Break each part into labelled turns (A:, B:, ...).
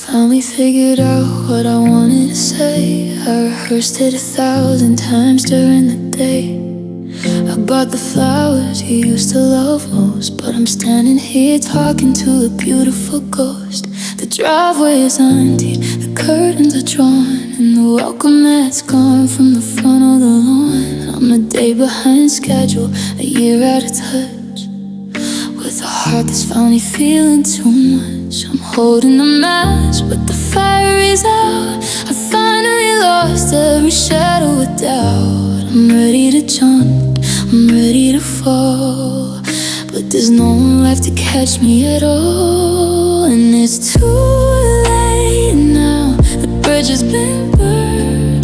A: Finally figured out what I wanted to say. I rehearsed it 1,000 times during the day. I bought the flowers you used to love most, but I'm standing here talking to a beautiful ghost. The driveway is empty, the curtains are drawn, and the welcome mat's gone from the front of the lawn. I'm a day behind schedule, a year out of touch, with a heart that's finally feeling too much. I'm holding the match, but the fire is out. I finally lost every shadow of doubt. I'm ready to jump, I'm ready to fall, but there's no one left to catch me at all. And it's too late now, the bridge has been burned,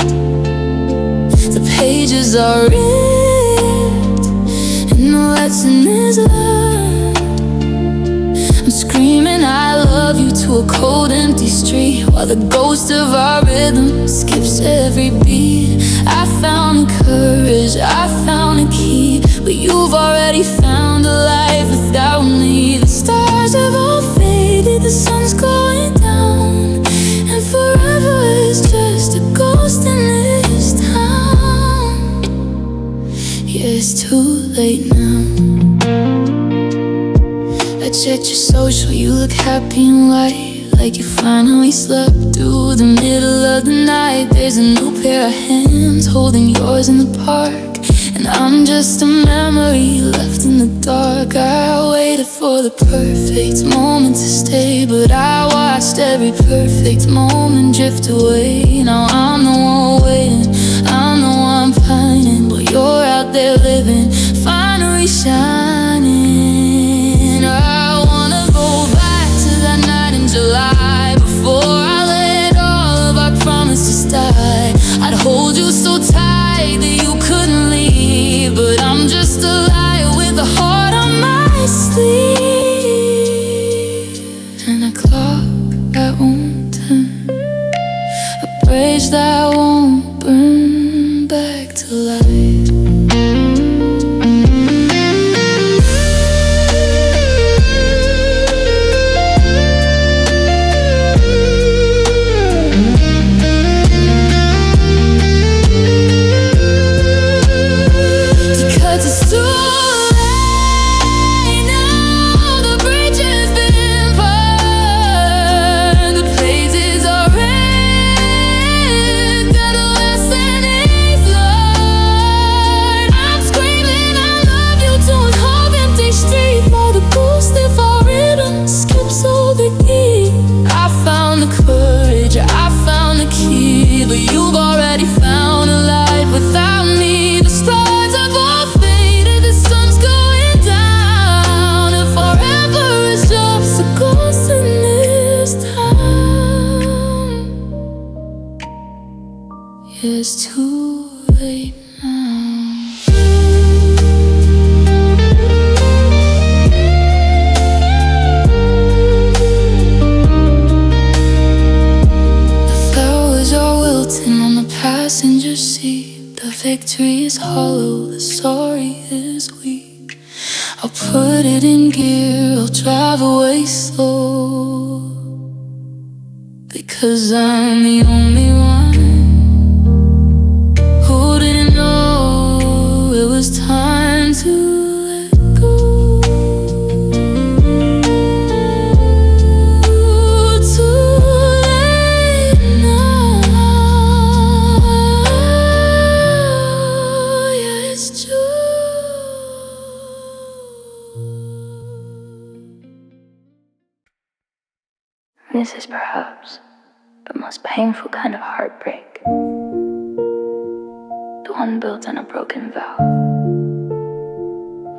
A: the pages are ripped, and the lesson is learned. I'm screaming I love you to a cold empty street, while the ghost of our rhythm skips every beat. I found the courage, I found a key, but you've already found a life without me. The stars have all faded, the sun's going down, and forever is just a ghost in this town. Yeah, it's too late now. I checked your social, you look happy and light, like you finally slept through the middle of the night. There's a new pair of hands holding yours in the park, and I'm just a memory left in the dark. I waited for the perfect moment to stay, but I watched every perfect moment drift away. Now I'm the one waiting, I'm the one pining, but you're out there living, finally shining. I wanna go back to that night in July, before I let all of our promises die. I'd hold you so tight that you couldn't leave, but I'm just a liar with a heart on my sleeve. And a clock that won't turn, a bridge that won't burn back to life. You've already found a life without me. The stars have all faded, the sun's going down, and forever is just a ghost in this town. Yeah, it's too late now. Passenger seat, the victory is hollow, the story is weak. I'll put it in gear, I'll drive away slow, because I'm the only one who didn't know it was time to let go. This is perhaps the most painful kind of heartbreak, the one built on a broken vow.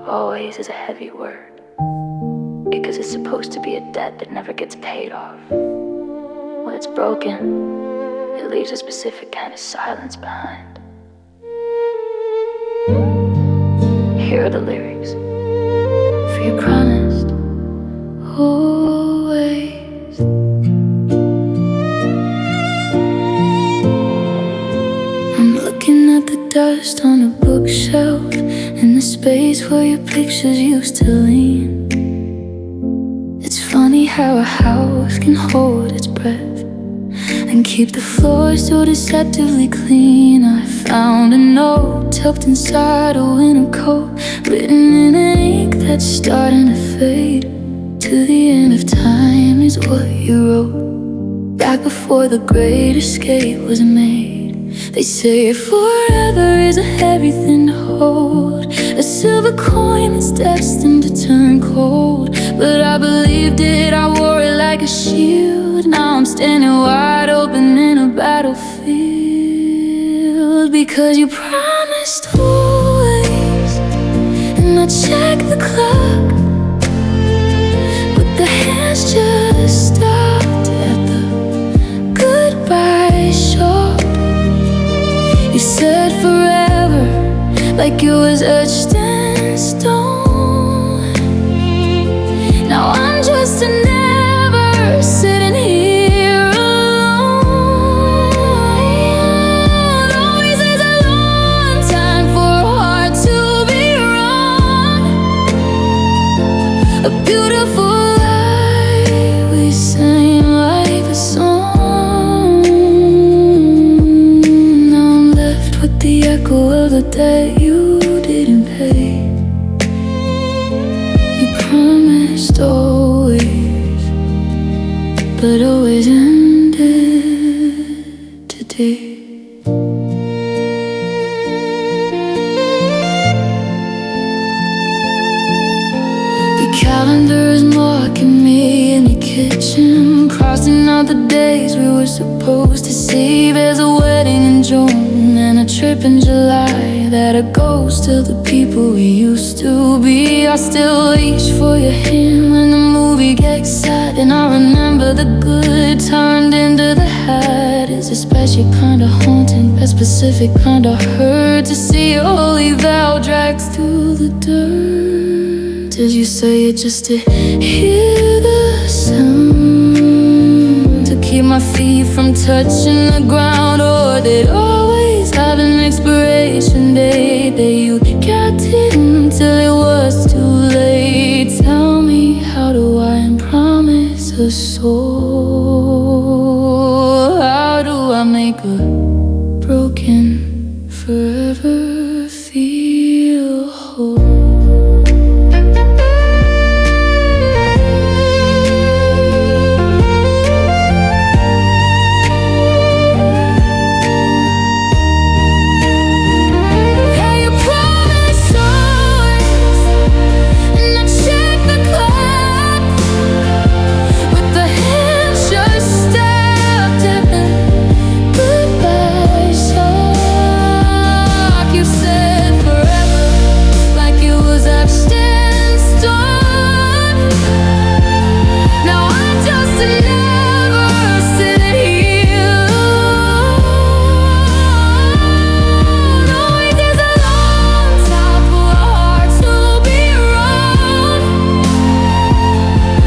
A: Always is a heavy word, because it's supposed to be a debt that never gets paid off. When it's broken, it leaves a specific kind of silence behind. Here are the lyrics. For you promised always. I'm looking at the dust on a bookshelf, in the space where your pictures used to lean. It's funny how a house can hold its breath and keep the floor so deceptively clean. I found a note tucked inside a winter coat, written in an ink that's starting to fade. To the end of time is what you wrote, back before the great escape was made. They say forever is a heavy thing to hold, a silver coin that's destined to turn cold. But I believed it, I wore it like a shield. Now I'm standing wide open in a battlefield. Because you promised always, and I checked the clock, but the hands just stopped at the goodbye shop. You said forever, like it was etched in stone. Now I'm just a never sitting here alone. Always is a long time for a heart to be wrong. A beautiful life we sang like a song. Now I'm left with the echo of the debt you didn't pay. You promised always, but always ended today. Your calendar is marking me in your kitchen, crossing out the days we were supposed to see. There's a wedding in June and a trip in July that are ghosts of the people we used to be. I still reach for your hand when the movie gets sad, and I remember the good turned into the had. It's a special kind of haunting, a specific kind of hurt to see your holy vow drags through the dirt. Did you say it just to hear the sound, to keep my feet from touching the ground? Or did always have an expiration date that you kept hidden till it was too late? Tell me, how do I promise a soul? How do I make a broken forever feel whole?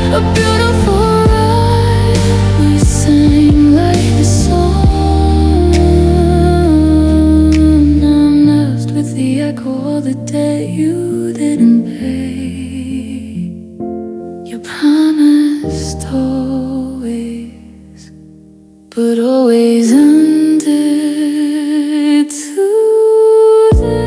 A: A beautiful life we sang like a song. I'm left with the echo of the debt you didn't pay. You promised always, but always ended today.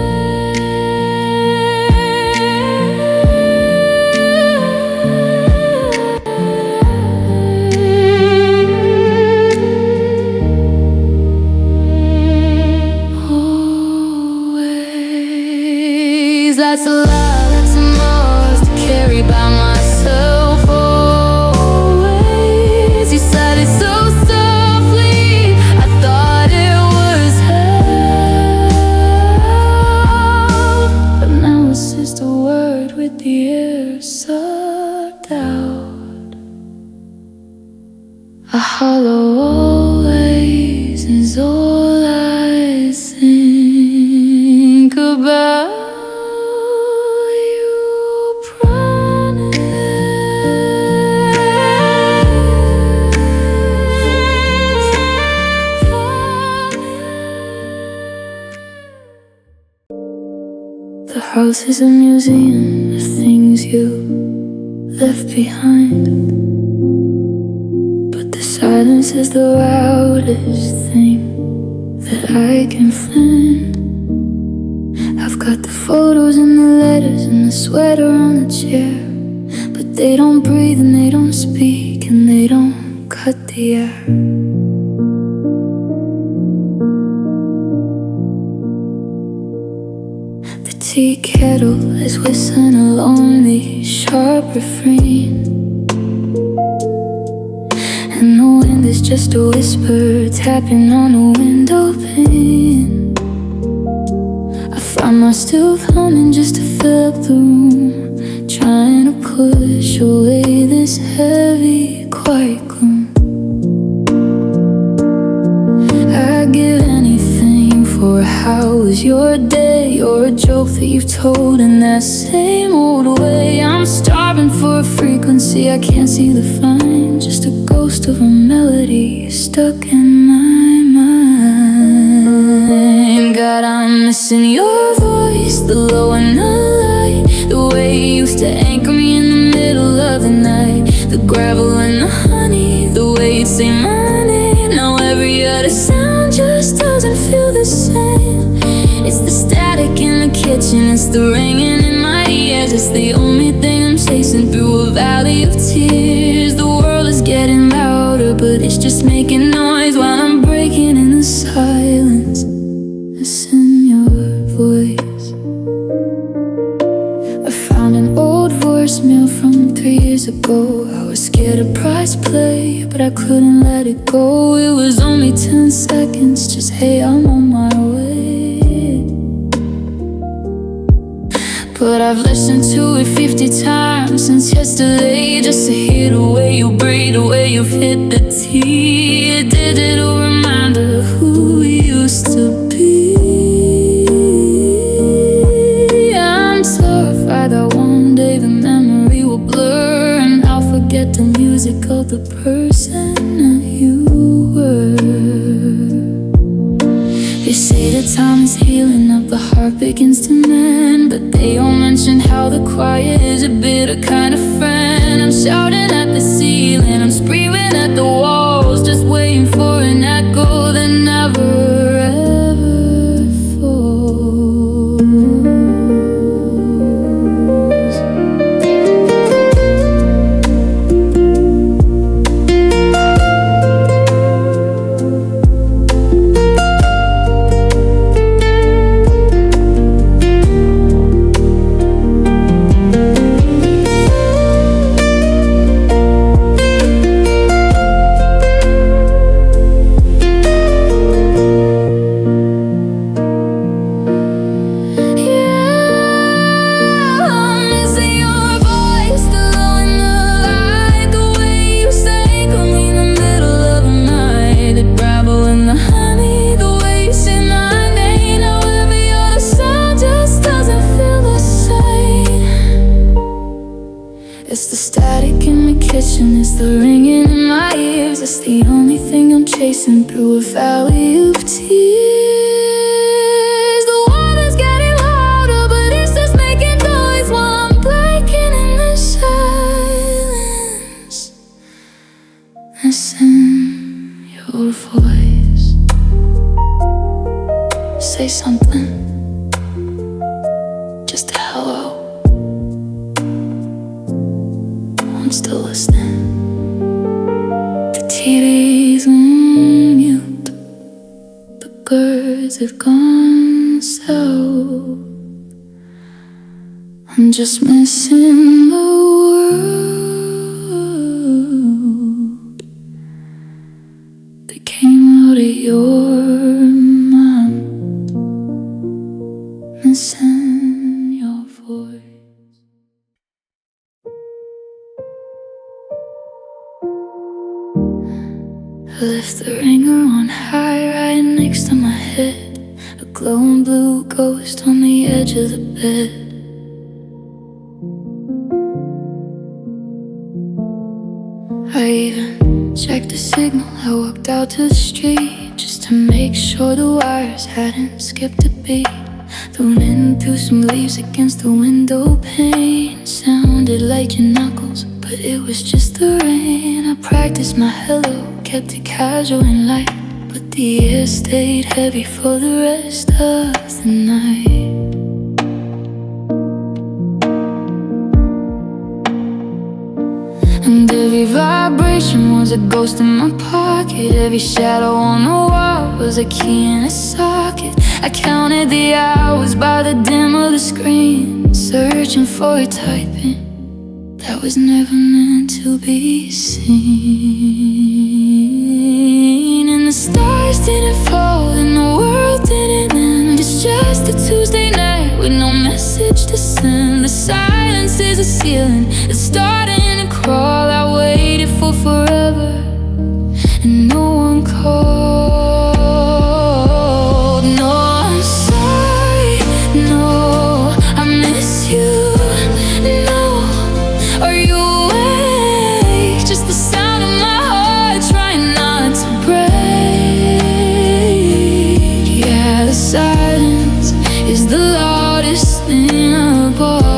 A: That's a lot, that's a must to carry by myself always. You said it so softly, I thought it was hell. But now it's just a word with the air sucked out. A hollow always is all I think about. The house is a museum of things you left behind, but The silence is the loudest thing that I can find. I've got the photos and the letters and the sweater on the chair, but they don't breathe and they don't speak and they don't cut the air. The tea kettle is whistling a lonely, sharp refrain, and the wind is just a whisper tapping on a window pane. I find myself humming just to fill up the room, trying to push away this heavy, quiet gloom. I'd give anything for how was your day, or a joke that you've told in that same old way. I'm starving for a frequency I can't seem to find, just a ghost of a melody stuck in my mind. God, I'm missing your voice, the low and the light, the way you used to anchor me in the middle of the night, the gravel and the honey, the way you'd say my name. Now every other sound just doesn't feel the same. It's the static in the kitchen, it's the ringing in my ears. It's the only thing I'm chasing through a valley of tears. The world is getting louder, but it's just making noise while I'm breaking in the silence. Listen your voice. I found an old voicemail from 3 years ago. I was scared to press play, but I couldn't let it go. It was only 10 seconds, just hey, I'm on my way. But I've listened to it 50 times since yesterday, just to hear the way you breathe, the way you've hit the T. A digital reminder of who we used to be. I'm terrified that one day the memory will blur, and I'll forget the music of the person that you were. They say that time is healing up, the heart begins to mend, but they all mention how the quiet is a bitter kind of friend. I'm shouting at the ceiling, I'm screaming at the walls, just waiting for an echo that never ever falls. It's the static in the kitchen, it's the ringing in my ears. It's the only thing I'm chasing through a valley of tears. The water's getting louder, but it's just making noise while I'm breaking in the silence. Listen your voice, say something, just a hello. I'm still listening. The TV's on mute, the birds have gone south. I'm just missing the world that came out of your mouth. Missing your voice. I left the ringer on high right next to my head, a glowing blue ghost on the edge of the bed. I even checked the signal. I walked out to the street just to make sure the wires hadn't skipped a beat. The wind threw some leaves against the window pane, sounded like your knuckles but it was just the rain. I practiced my hello, kept it casual and light, but the air stayed heavy for the rest of the night. And every vibration was a ghost in my pocket. Every shadow on the wall was a key in a socket. I counted the hours by the dim of the screen, searching for a typing that was never meant to be seen. And the stars didn't fall and the world didn't end. It's just a Tuesday night with no message to send. The silence is a ceiling, it's starting to crawl. I waited for forever and no one called. No, I'm sorry, no, I miss you. No, are you awake? Just the sound of my heart trying not to break. Yeah, the silence is the loudest thing of all.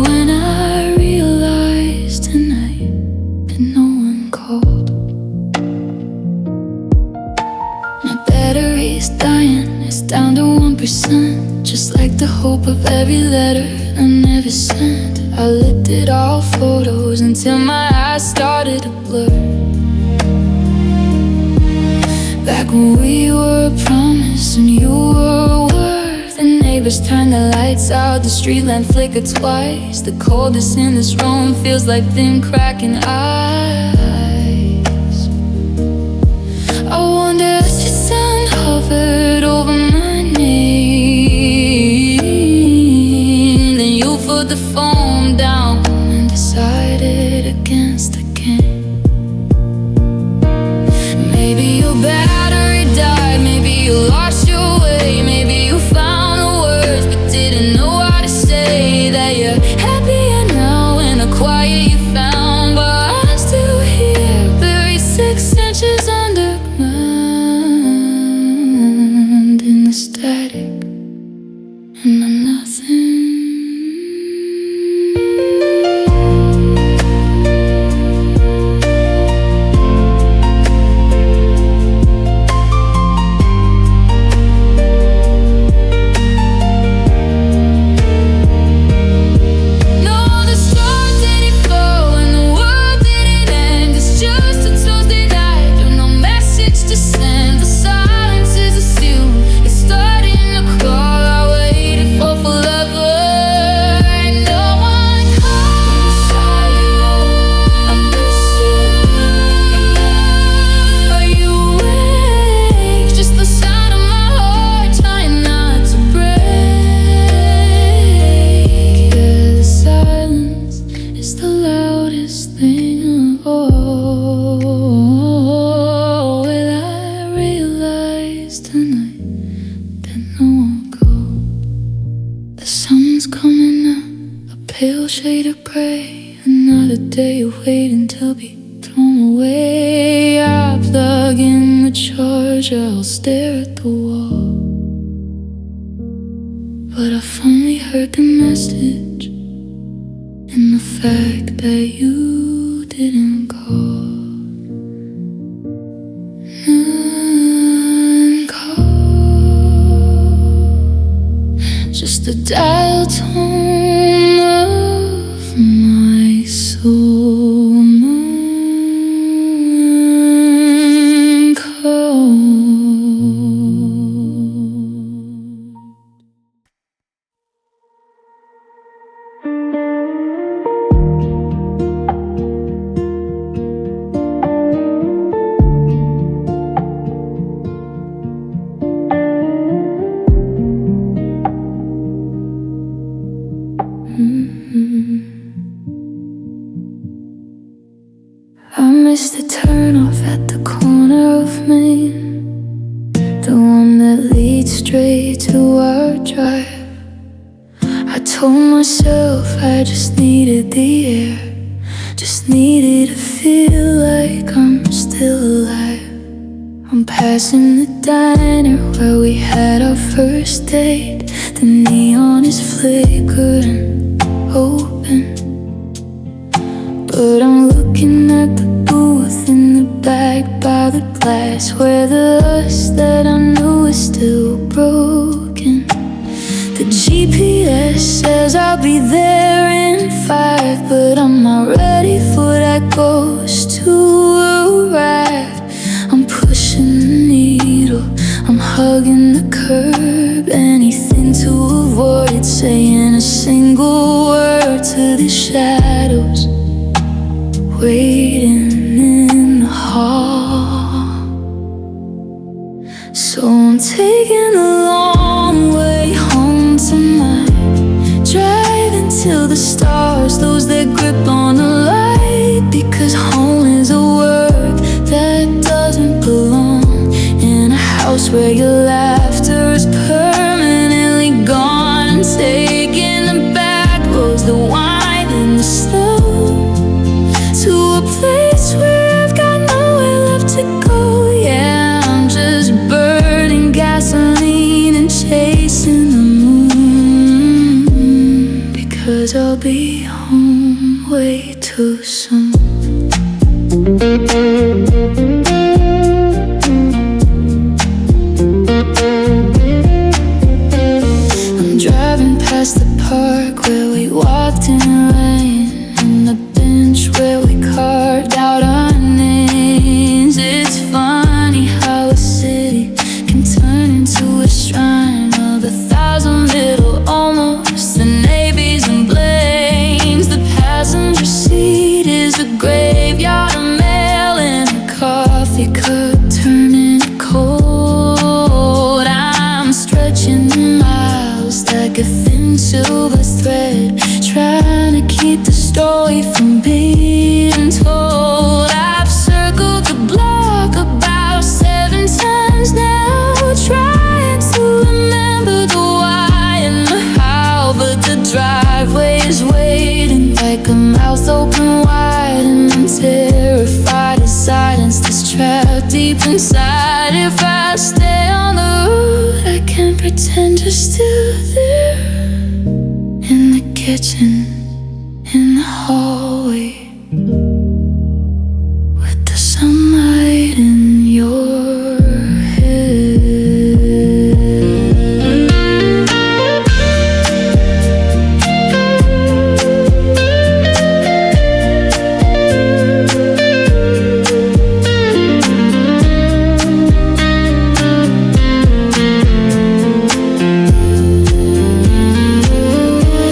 A: When I realized tonight that no one called. My battery's dying, it's down to 1%. Just like the hope of every letter I never sent. I looked at all photos until my eyes started to blur. Back when we were a promise and you were a word. The neighbors turned the lights out, the street lamp flickered twice. The coldest in this room feels like thin cracking ice. I wonder if your sun hovered over my name. Then you put the phone down and decided against the game. Maybe your battery died, maybe you lost your way, maybe you found the words but didn't know how to say that you're happier now in the quiet you found. But I'm still here, buried 6 inches underground in the static and the nothing. Pale shade of grey, another day waiting to be thrown away. I plug in the charger, I'll stare at the wall. But I've only heard the message and the fact that you didn't call. None call, just a dial tone of my soul. None call. I missed the turnoff at the corner of Main, the one that leads straight to our drive. I told myself I just needed the air, just needed to feel like I'm still alive. I'm passing the diner where we had our first date. The neon is flickering open, glass where the lust that I knew is still broken. The GPS says I'll be there in 5, but I'm not ready for that ghost to arrive. I'm pushing the needle, I'm hugging the curb, anything to avoid saying a single word to the shadows waiting in the hall. So I'm taking a long way home tonight, driving till the stars lose their grip on the light. Because home is a word that doesn't belong in a house where your laughter is permanently gone, and taking the back roads, the wine and the snow, to a place where I've got nowhere left to go. Yeah, I'm just burning gasoline and chasing the moon, because I'll be home way too soon. I'm driving past the park where we walked in the rain, and the bench where we carved out our names. It's funny how a city can turn into a shrine of 1,000 little almost, the navies and blames. The passenger seat is a graveyard of mail, and a coffee cup turning cold. I'm stretching the miles like a thin silver thread, trying to keep the story from being told. I've circled the block about 7 times now, trying to remember the why and the how, but the driveway is waiting like a mouth open wide, and I'm terrified of silence that's trapped deep inside. If I stay on the road, I can't pretend you're still there. In the kitchen, in the hallway, with the sunlight in your head.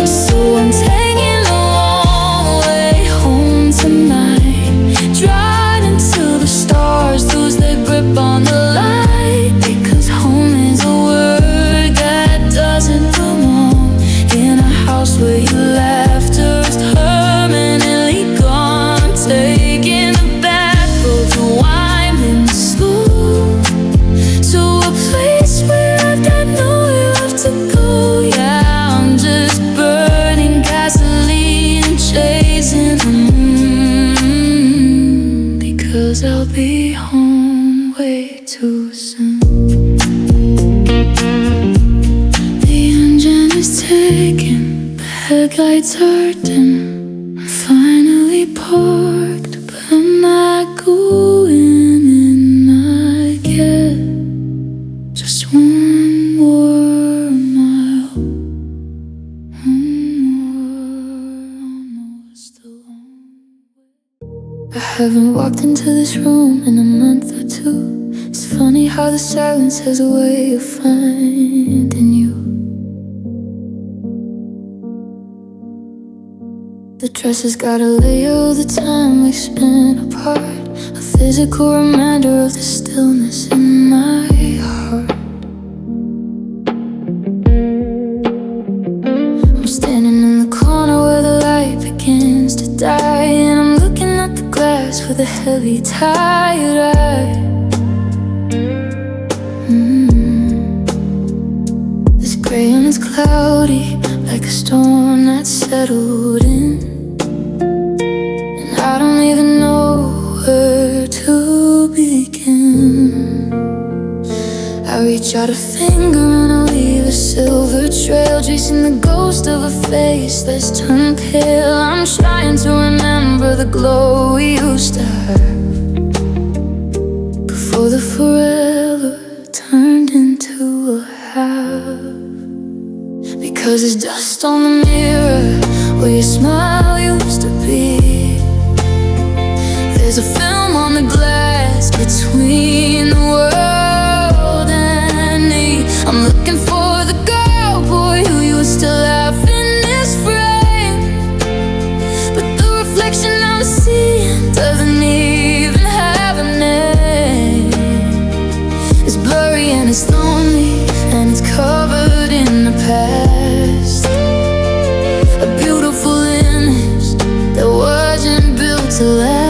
A: So I'm taking a long way home tonight, driving till the stars lose their grip on the light. Because home is a word that doesn't belong in a house where your laughter is permanently gone. Taking the back road, the wine and the slow, to a place where I've got nowhere left to go. Yeah, I'm just burning gasoline and chasing the moon, because I'll be home way too soon. The engine is taking, the headlights are dim. I'm finally parked, but I'm not going in. I get just one more mile, one more, almost alone. I haven't walked into this room in a month or two. It's funny how the silence has a way of finding you. The dress has got a layer of the time we spent apart, a physical reminder of the stillness in my heart. I'm standing in the corner where the light begins to die, and I'm looking at the glass with a heavy, tired eye. This gray and it's cloudy, like a storm that's settled in, and I don't even know where to begin. I reach out a finger and I leave a silver trail, tracing the ghost of a face that's turned pale. I'm trying to remember the glow we used to have before 'cause there's dust on the mirror where your smile used to be. There's a film on the glass between the world and me. I'm looking for the girl, boy, who used to laugh in this frame. But the reflection I'm seeing doesn't even have a name. It's blurry and it's lonely and it's covered in the past. A beautiful image that wasn't built to last.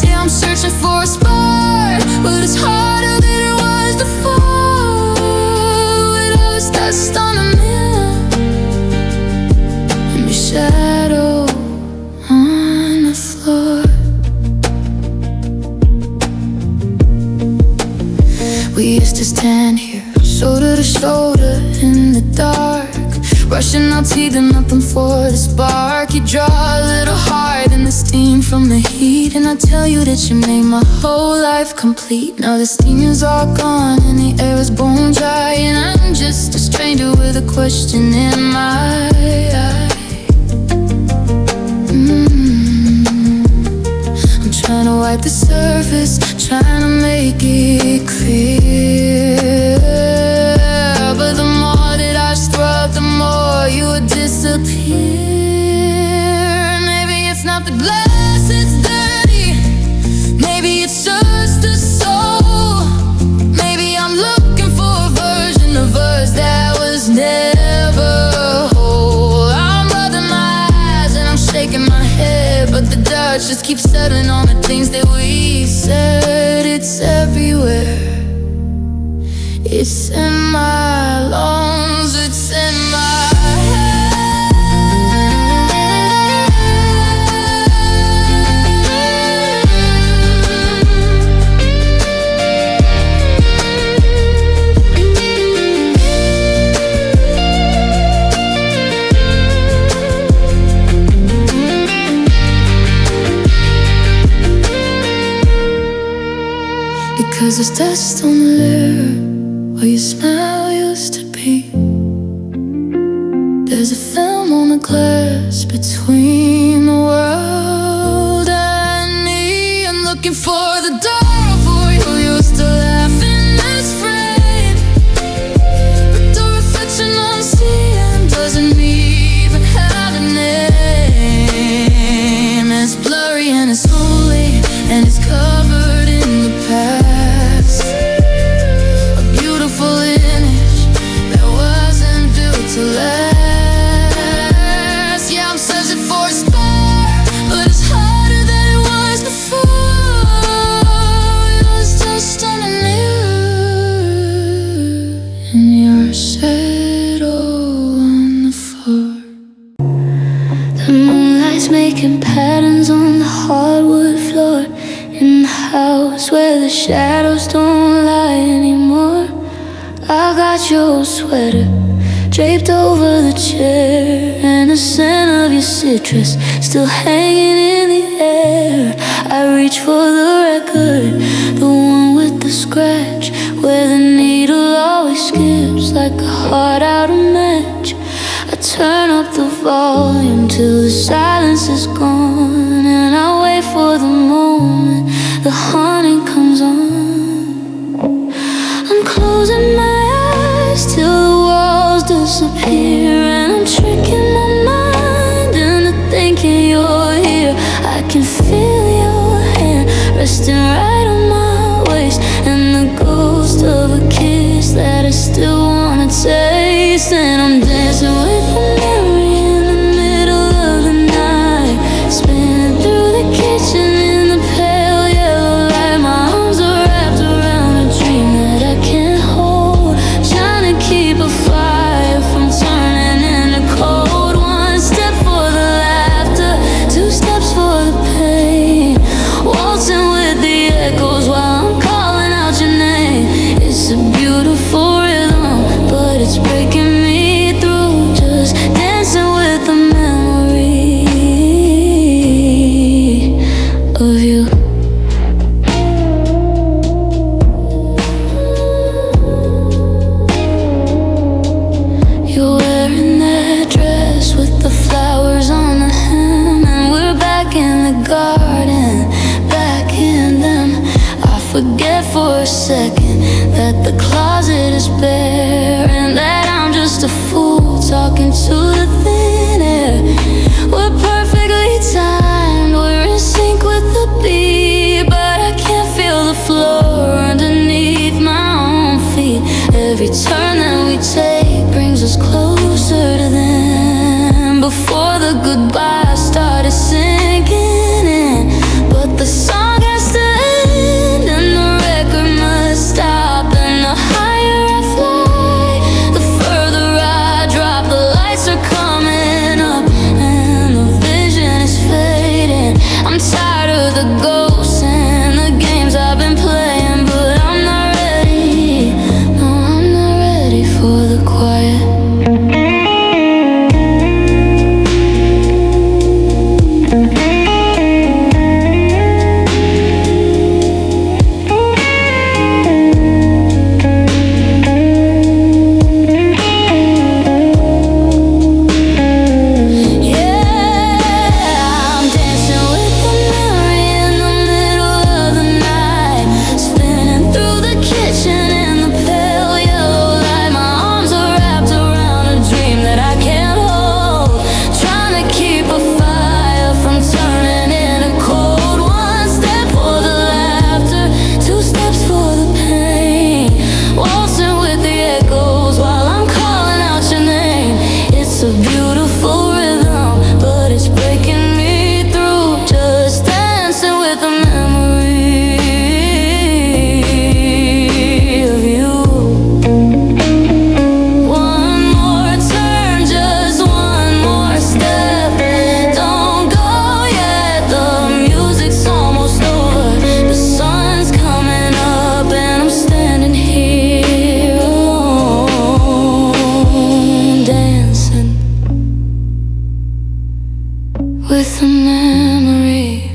A: Yeah, I'm searching for a spark, but it's harder than it was before. With all this dust on the mirror and your shadow on the floor. We used to stand here, shoulder to shoulder in the dark, brushing our teeth and nothing for the spark. You draw a little hard in the steam from the heat, and I tell you that you made my whole life complete. Now the steam is all gone and the air is bone dry, and I'm just a stranger with a question in my eye. I'm trying to wipe the surface, trying to make it clear, but the more that I scrub, the more you would disappear. Maybe it's not the glass that's dirty, maybe it's just the soul. Maybe I'm looking for a version of us that was never whole. I'm rubbing my eyes and I'm shaking my head, but the dust just keeps settling on the things that we said. It's everywhere. It's in my lungs, it's in my because there's dust on the mirror where your smile used to be. There's a film on the glass between the world and me. I'm looking for the dark boy who used to laugh in this frame, but the reflection I'm seeing doesn't even have a name. It's blurry and it's lonely and it's covered in the past. To last. Yeah, I'm searching for a spark, but it's harder than it was before. It was just on the mirror and your shadow on the floor. The moonlight's making patterns on the hardwood floor in the house where the shadows don't lie anymore. I got your sweater draped over the chair, and the scent of your citrus still hanging in the air. I reach for the record, the one with the scratch, where the needle always skips like a heart out of match. I turn up the volume till the silence is gone, and I wait for the moment the haunting comes on. I'm closing my eyes till the walls disappear, and I'm tricking my mind into thinking you're here. I can feel your hand resting right on my waist, and the ghost of a kiss that I still wanna taste. And I'm dancing with the memory in the before the goodbye started sinking in. But the song has to end, and the record must stop. And the higher I fly, the further I drop. The lights are coming up, and the vision is fading. I'm tired of the ghosts and the games I've been playing, but I'm not ready. No, I'm not ready for the quiet. With a memory.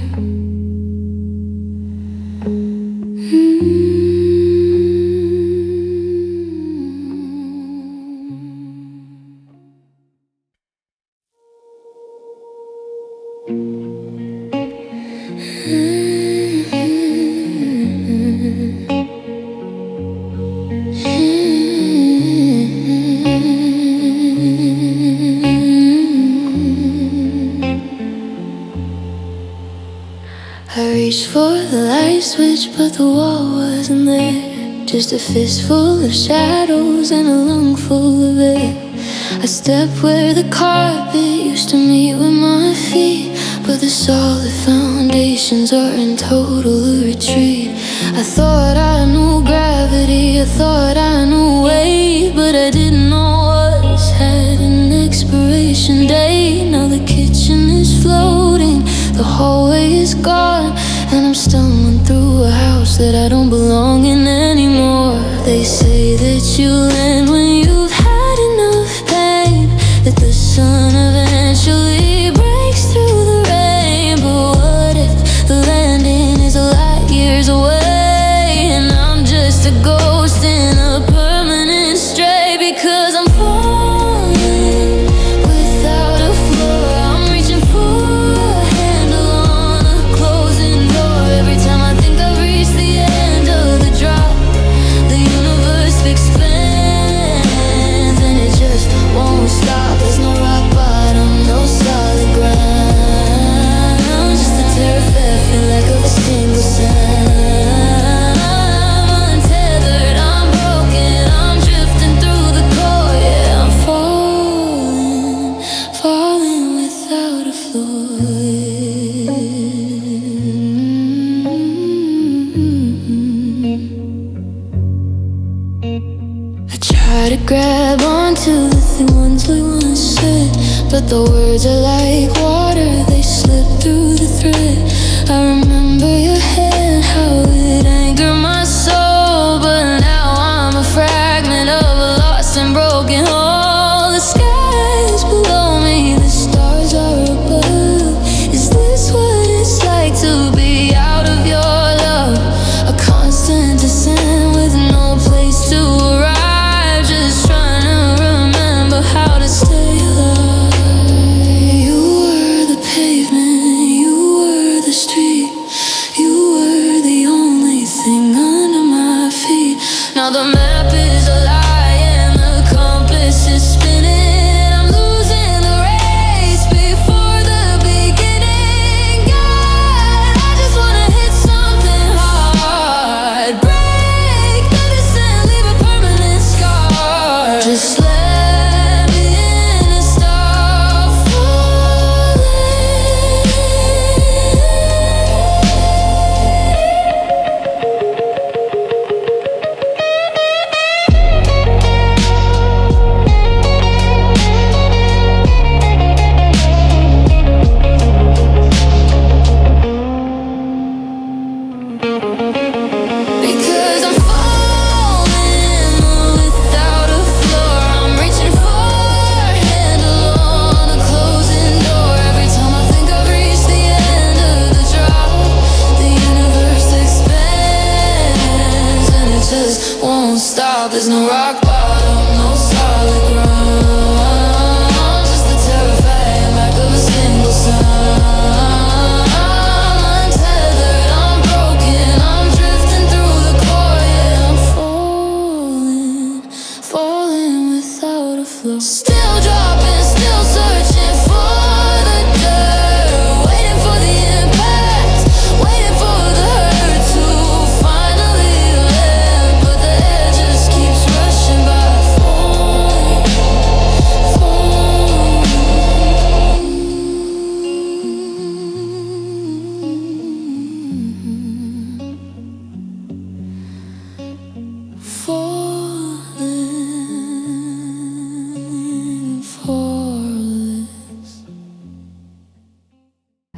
A: I reached for the light switch, but the wall wasn't there. Just a fistful of shadows and a lung full of air. I stepped where the carpet used to meet with my feet, but the solid foundations are in total retreat. I thought I knew gravity, I thought I knew weight, but I didn't know what's had an expiration date. Now the kitchen is floating, the hallway is gone, and I'm stumbling through a house that I don't belong in anymore. They say that you land when you've had enough pain, that the sun eventually breaks through the rain. But what if the landing is light years away, and I'm just a ghost in a permanent stray? Because I'm falling without a floor, I'm reaching for a handle on a closing door. Every time I think I've reached the end of the drop, the universe expands, and it just won't stop. There's no rock bottom, no solid ground, just a terrified feeling of a single sound. I'm untethered, I'm broken, I'm drifting through the core. Yeah, I'm falling, falling without a floor. I try to grab onto the ones we once said, but the words are like water, they slip through the thread. I remember your hand, how it angered my soul, but now I'm a fragment of a lost and broken whole. The sky is below me, the stars are above. Is this what it's like to be out of your love? A constant descent with no place to arrive, just trying to remember how to stay alive. You were the pavement, you were the street, you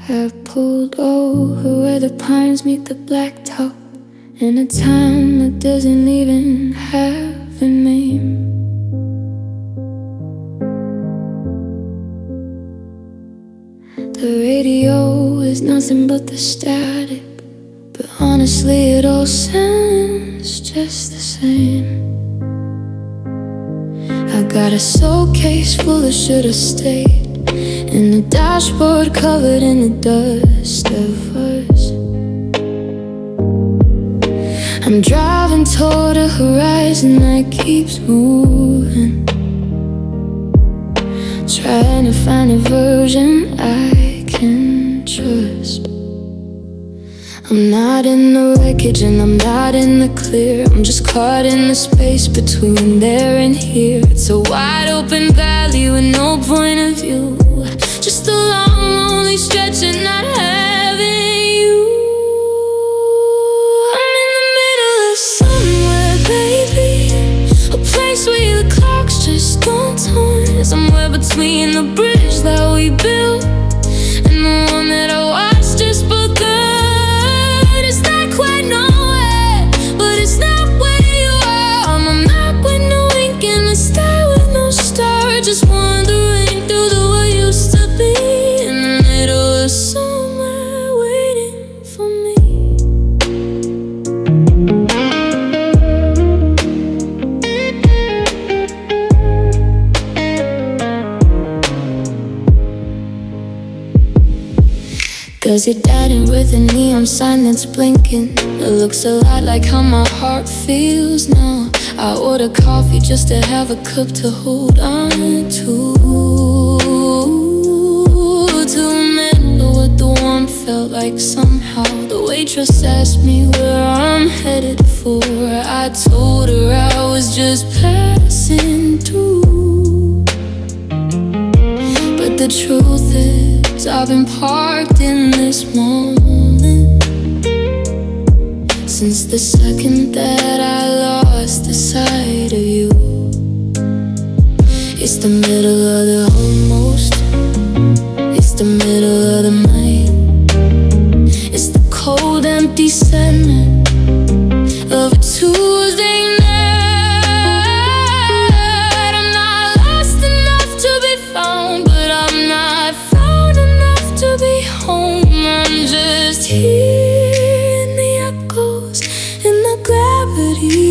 A: I pulled over where the pines meet the blacktop, in a town that doesn't even have a name. The radio is nothing but the static, but honestly it all sounds just the same. I got a suitcase full of should've stayed, and the dashboard covered in the dust of us. I'm driving toward a horizon that keeps moving, trying to find a version I can trust. I'm not in the wreckage and I'm not in the clear. I'm just caught in the space between there and here. It's a wide open valley with no point of view, just a long, lonely stretch and not having you. I'm in the middle of somewhere, baby, a place where the clocks just don't turn. Somewhere between the bridge that we built and the one that I watched just begun. It's not quite nowhere, but it's not where you are. I'm a map with no ink in the sky with no star, just wandering through the what used to be, in the middle of somewhere waiting for me. 'Cause you're dining with a neon sign that's blinking. It looks a lot like how my heart feels now. I order coffee just to have a cup to hold on to remember what the warmth felt like somehow. The waitress asked me where I'm headed for. I told her I was just passing through, but the truth is I've been parked in this moment since the second that I lost the sight of you. It's the middle of the almost, it's the middle of the night. It's the cold, empty center of a Tuesday night. I'm not lost enough to be found, but I'm not found enough to be home. I'm just here in the echoes, in the gravity,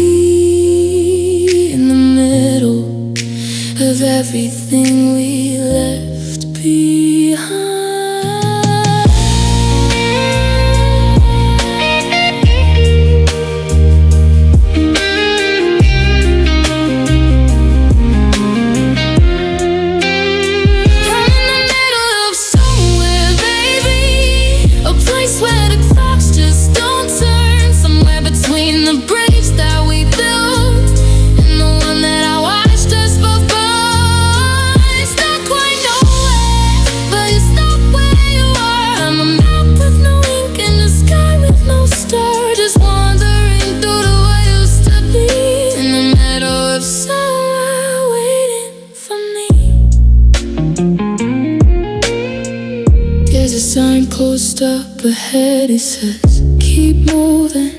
A: in the middle of everything we left behind. There's a sign post up ahead, it says keep moving,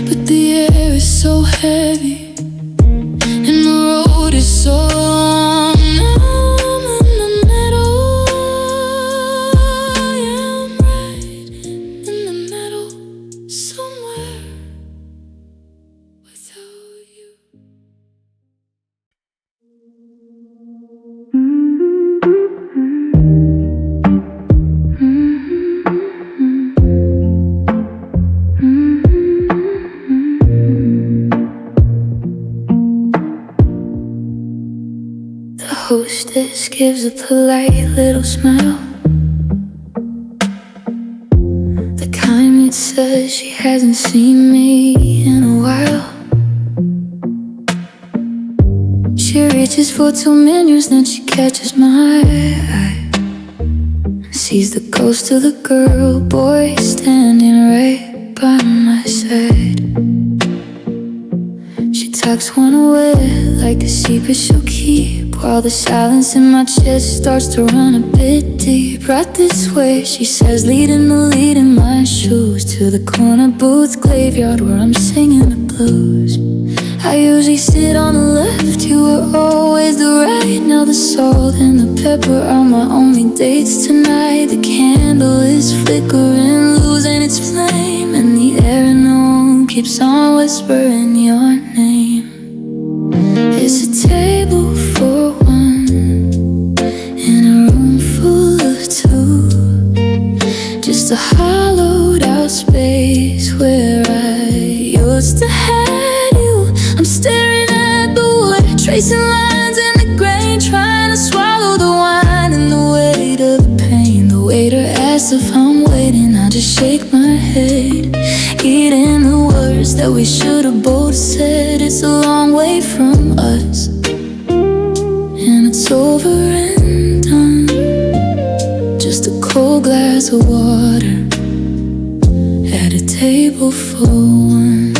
A: but the air is so heavy and the road is so long. Now I'm in the middle, yeah, I'm right in the middle, somewhere without you. The hostess gives a polite little smile, the kind that says she hasn't seen me in a while. She reaches for 2 menus, then she catches my eye, sees the ghost of the girl boy standing right by my side. She tucks one away like a secret she'll keep while the silence in my chest starts to run a bit deep. Right this way, she says, leading the lead in my shoes to the corner booth graveyard where I'm singing the blues. I usually sit on the left, you were always the right. Now the salt and the pepper are my only dates tonight. The candle is flickering, losing its flame, and the air in the room keeps on whispering your name. It's a table for one in a room full of two, just a hollowed out space where I used to have you. I'm staring at the wood, tracing lines in the grain, trying to swallow the wine and the weight of the pain. The waiter asks if I'm waiting, I just shake my head, eating the words that we should have both said. It's a long way from us, and it's over and done. Just a cold glass of water at a table for one.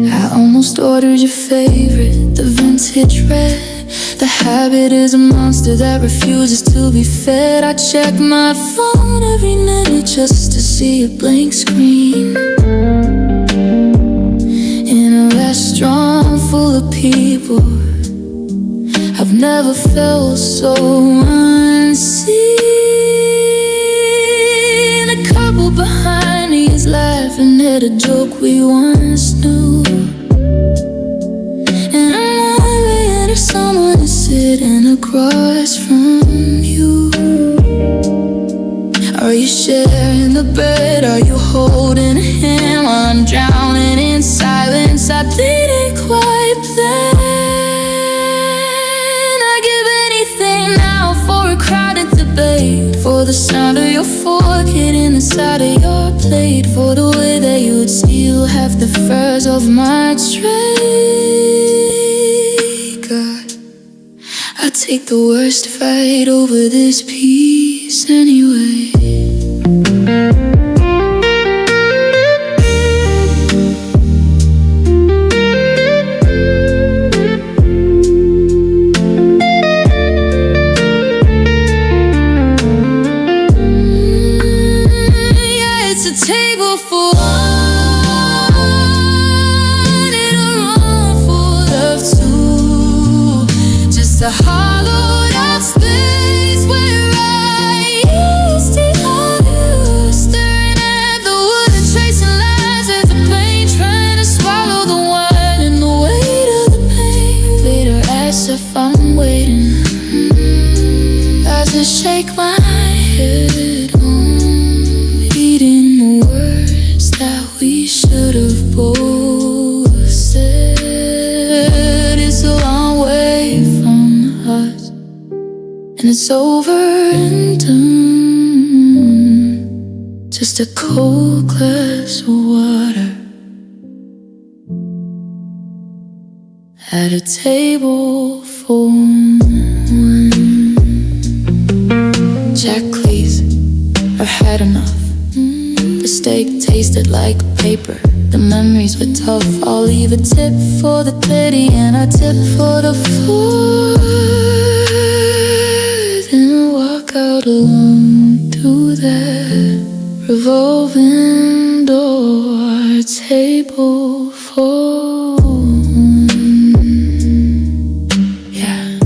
A: I almost ordered your favorite, the vintage red. The habit is a monster that refuses to be fed. I check my phone every minute just to see a blank screen. In a restaurant full of people, I've never felt so unseen. A couple behind me is laughing at a joke we once knew, and I'm wondering if someone is sitting across from you. Are you sharing the bed? Are you holding a hand while I'm drowning in silence? I didn't quite plan. I'd give anything now for a crowded debate, for the sound of your fork hitting the side of your plate, for the way that you would steal half the furs of my tray. God, I'd take the worst fight over this piece anyway. Table for one in a room full of two, just a hollowed out space where I used to hold you, staring at the wood and tracing lines at the pain, trying to swallow the wine and the weight of the pain. Later asks if I'm waiting, I just shake my head, eating the words that we should have both said. It's a long way from us, and it's over and done. Just a cold glass of water at a table for one. Tracklist, I've had enough. The steak tasted like paper, the memories were tough. I'll leave a tip for the pity and a tip for the fourth, then walk out alone through that revolving door. Table for one, yeah,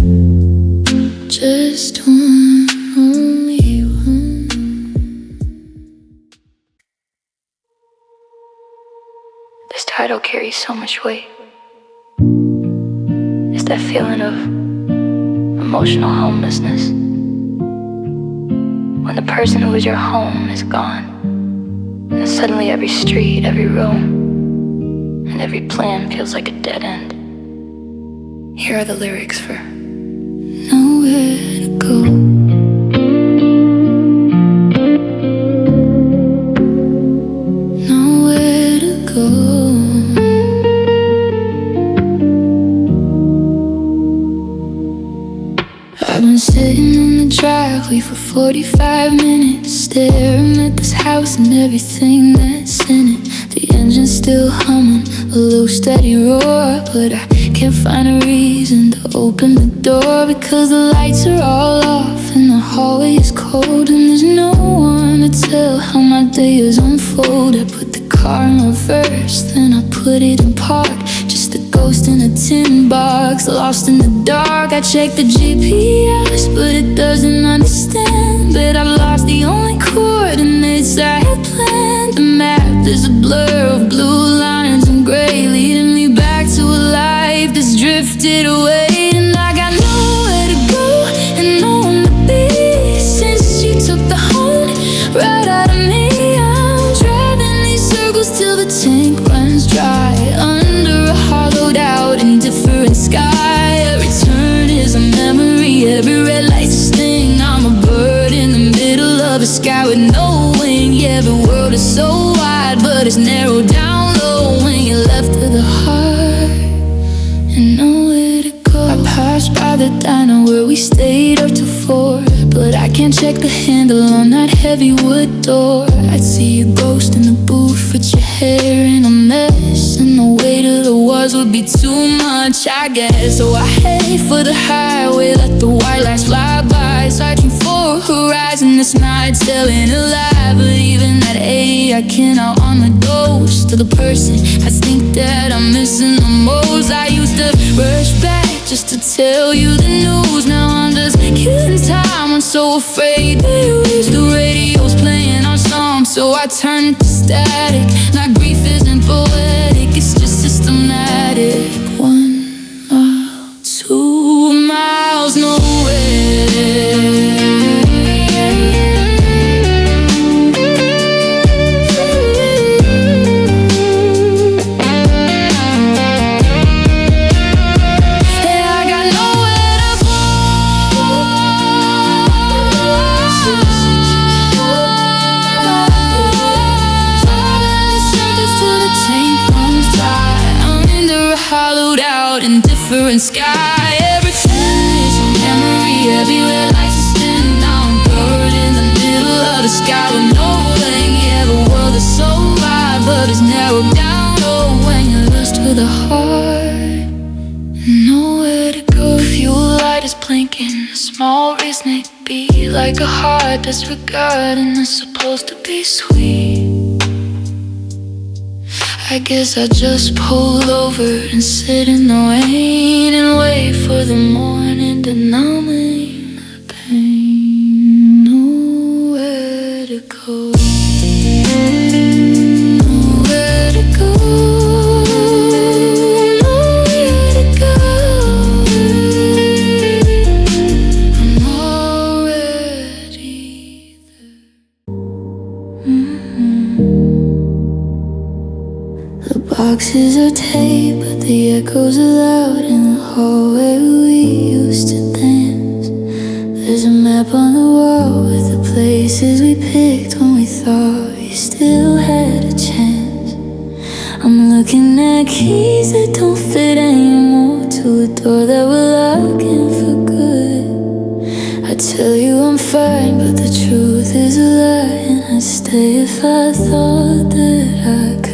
A: just one, only one. This title carries so much weight. It's that feeling of emotional homelessness, when the person who was your home is gone, and suddenly every street, every room, and every plan feels like a dead end. Here are the lyrics for Nowhere to Go. I've been sitting in the driveway for 45 minutes, staring at this house and everything that's in it. The engine still humming, a low steady roar. But I can't find a reason to open the door, because the lights are all off and the hallway is cold, and there's no one to tell how my day is unfold. I put the car in reverse, then I put it in park, just a ghost in a tin box, lost in the dark. I checked the GPS, but it doesn't understand that I've lost the only coordinates I had planned. The map is a blur of blue lines and gray, leading me back to a life that's drifted away. And I got nowhere to go and no one to be, since you took the horn right out of me. I'm driving these circles till the tank runs dry, under a hollowed out indifferent sky. Every turn is a memory, every red light's a sting. I'm a bird in the middle of a sky with no wing. Yeah, the world is so wide, but it's narrowed down low when you're left with a heart and nowhere to go. I passed by the diner where we stayed up till 4, but I can't check the handle on that heavy wood door. I'd see a ghost in the booth with your hair in a mess, and the weight of the walls would be too much, I guess. So I head for the highway, let the white lights fly by, searching for a horizon that's not telling a lie. But even at 8, I can't out on the ghost of the person I think that I'm missing the most. I used to rush back just to tell you the news, now I'm just killing time. I'm so afraid that you wish the radio's playing our song, so I turn to static. Now grief isn't poetic, it's just systematic. 1 mile, 2 miles, nowhere. Indifferent sky, every turn is a memory, everywhere lights are spin. Now I'm bird in the middle of the sky with no wing. Yeah, the world is so wide, but it's narrowed down low when you're lost with a heart and nowhere to go. Fuel light is blinking, a small reason it beat like a heart disregarding is supposed to be sweet. I guess I just pull over and sit in the rain and wait for the morning to numbing the pain. Nowhere to go, nowhere to go, nowhere to go. I'm already there. The boxes are taped, but the echoes are loud in the hallway we used to dance. There's a map on the wall with the places we picked when we thought we still had a chance. I'm looking at keys that don't fit anymore to a door that we're locking for good. I tell you I'm fine, but the truth is a lie, and I'd stay if I thought that I could.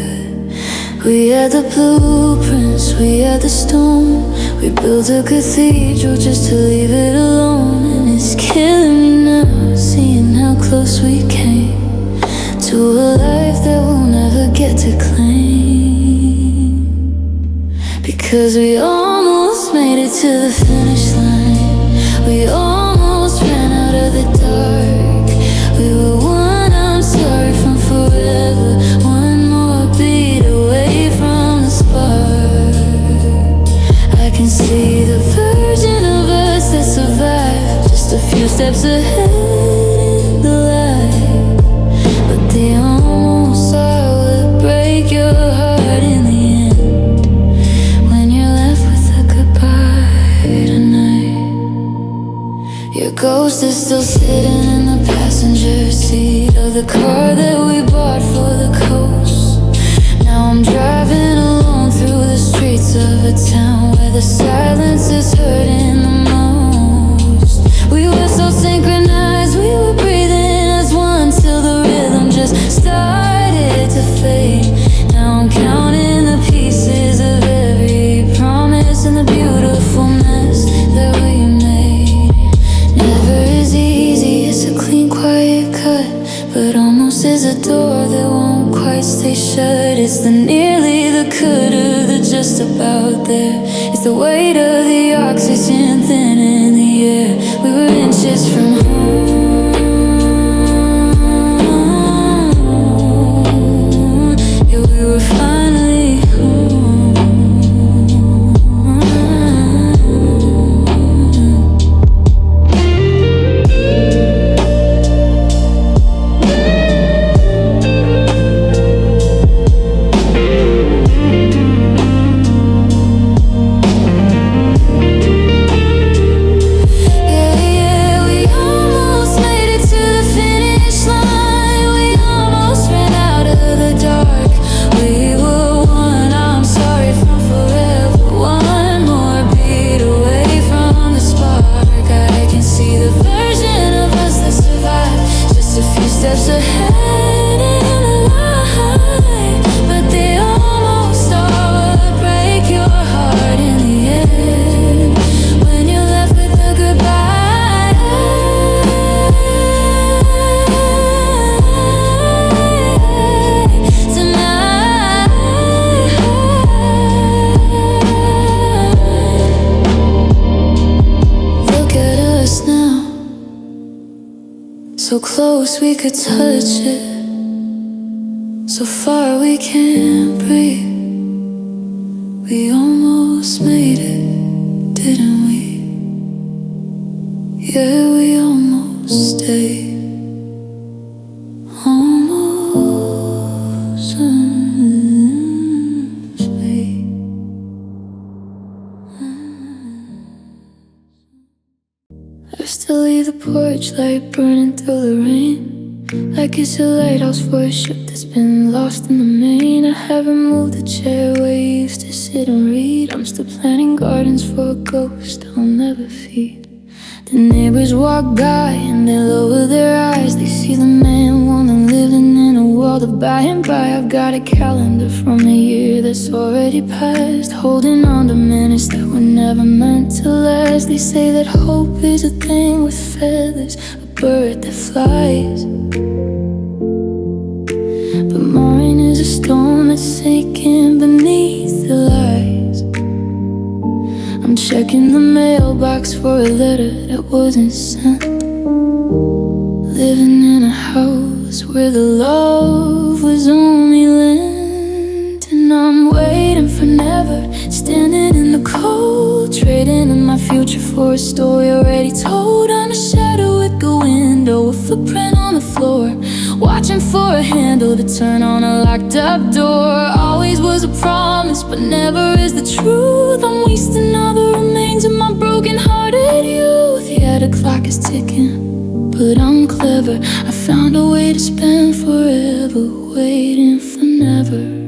A: We had the blueprints, we had the stone, we built a cathedral just to leave it alone. And it's killing me now, seeing how close we came to a life that we'll never get to claim. Because we almost made it to the finish line, we almost ran out of the dark. We were one I'm sorry from forever, one more beat away from the spark. I can see the version of us that survived, just a few steps ahead in the light. But the almost all would break your heart in the end, when you're left with a goodbye tonight. Your ghost is still sitting in the passenger seat of the car that we bought for the coast. Now I'm driving alone through the streets of a town where the silence is hurting the most. We were so synchronized, we were breathing as one till the rhythm just started to fade. Now I'm just about there. It's the weight of the oxygen thin in the air. We were inches from home. Yeah, we were finally home. So close we could touch it, so far we can't breathe. We almost made it, didn't we? Yeah, we almost stayed. Almost stayed. I still leave the porch light burning through the rain, like it's a lighthouse for a ship that's been lost in the main. I haven't moved the chair where you used to sit and read. I'm still planting gardens for a ghost I'll never feed. The neighbors walk by and they lower their eyes. They see the man, woman living in a world of by and by. I've got a calendar from a year that's already passed, holding on to minutes that were never meant to last. They say that hope is a thing with feathers, a bird that flies, but mine is a stone that's sinking beneath the lies. I'm checking the mailbox for a letter that wasn't sent, living in a house where the love was only lent. And I'm waiting for never, standing in the cold, trading in my future for a story already told. On a shadow at the window, a footprint on the floor, watching for a handle to turn on a locked up door. Always was a promise, but never is the truth. I'm wasting all the remains of my broken-hearted youth. Yeah, the clock is ticking, but I'm clever. I found a way to spend forever waiting for never.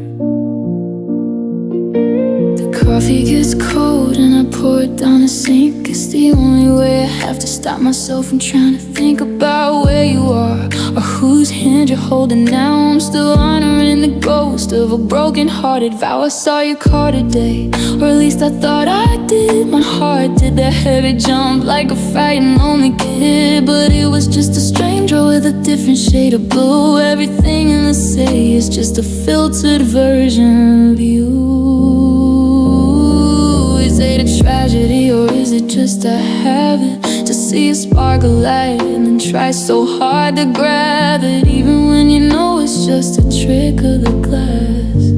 A: The coffee gets cold and I pour it down the sink. It's the only way I have to stop myself from trying to think about where you are or whose hand you're holding now. I'm still honoring the ghost of a broken-hearted vow. I saw your car today, or at least I thought I did. My heart did that heavy jump like a frightened lonely kid, but it was just a stranger with a different shade of blue. Everything in the city is just a filtered version of you. Is it a tragedy or is it just a habit to see a spark of light and then try so hard to grab it, even when you know it's just a trick of the glass?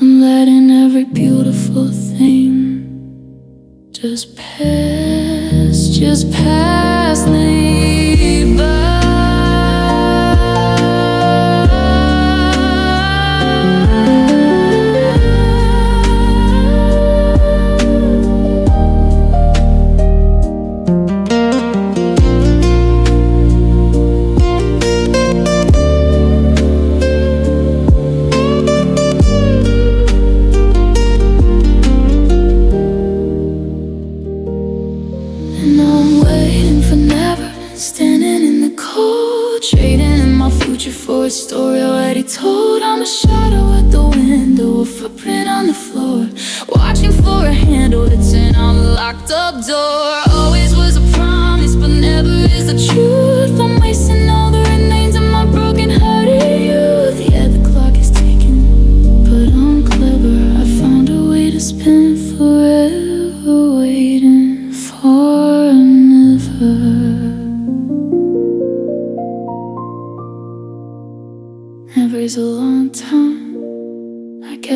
A: I'm letting every beautiful thing just pass me by. For a story already told. I'm a shadow at the window, a footprint on the floor, watching for a handle to turn on the locked up door. Always was a promise, but never is the truth. I'm wasting all the remains of my broken-hearted youth. Yeah, the clock is ticking, but I'm clever.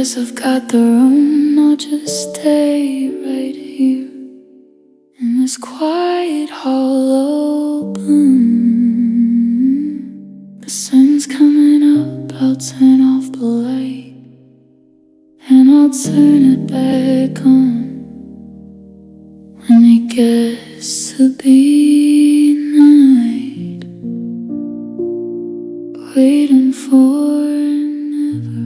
A: guess I've got the room. I'll just stay right here in this quiet hollow bloom. The sun's coming up, I'll turn off the light and I'll turn it back on when it gets to be night, waiting for never.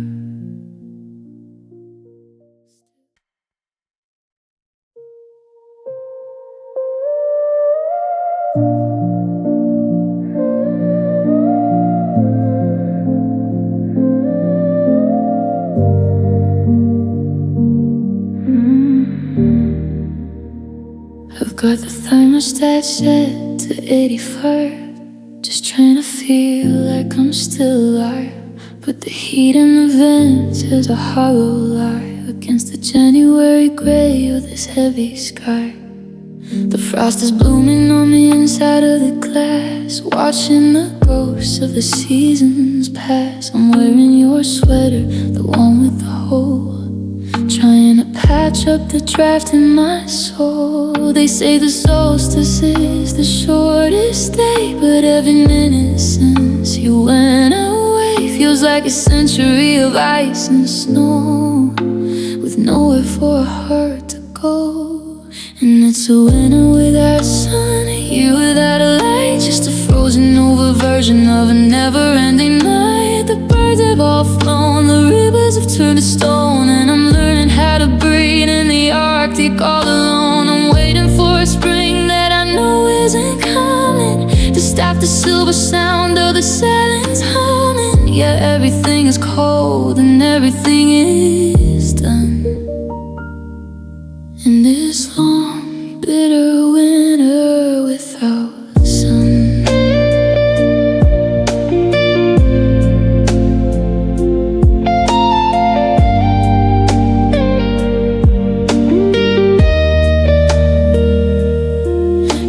A: I've got the thermostat set to 85, just trying to feel like I'm still alive. But the heat in the vents is a hollow lie against the January gray of this heavy sky. The frost is blooming on the inside of the glass, watching the ghosts of the seasons pass. I'm wearing your sweater, the one with the hole, trying to patch up the draft in my soul. They say the solstice is the shortest day, but every minute since you went away feels like a century of ice and snow, with nowhere for a heart to go. And it's a winter without sun, a year without a light, just a frozen over version of a never-ending night. The birds have all flown, the rivers have turned to stone, and I'm learning how to breathe in the Arctic all alone. I'm waiting for a spring that I know isn't coming, to stop the silver sound of the silence humming. Yeah, everything is cold and everything is done in this long, bitter winter without sun.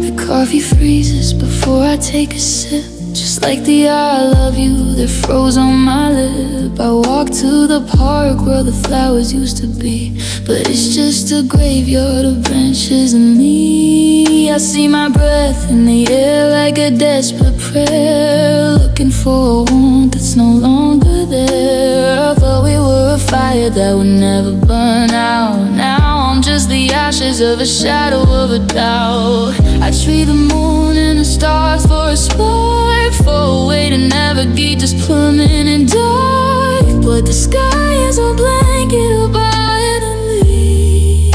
A: The coffee freezes before I take a sip, just like the I love you that froze on my lip. I walk to the park where the flowers used to be, but it's just a graveyard of branches and me. I see my breath in the air like a desperate prayer, looking for a warmth that's no longer there. I thought we were a fire that would never burn out. Now I'm just the ashes of a shadow of a doubt. I trade the moon and the stars for a spark, for a way to navigate this plummeting dark. But the sky is a blanket above me,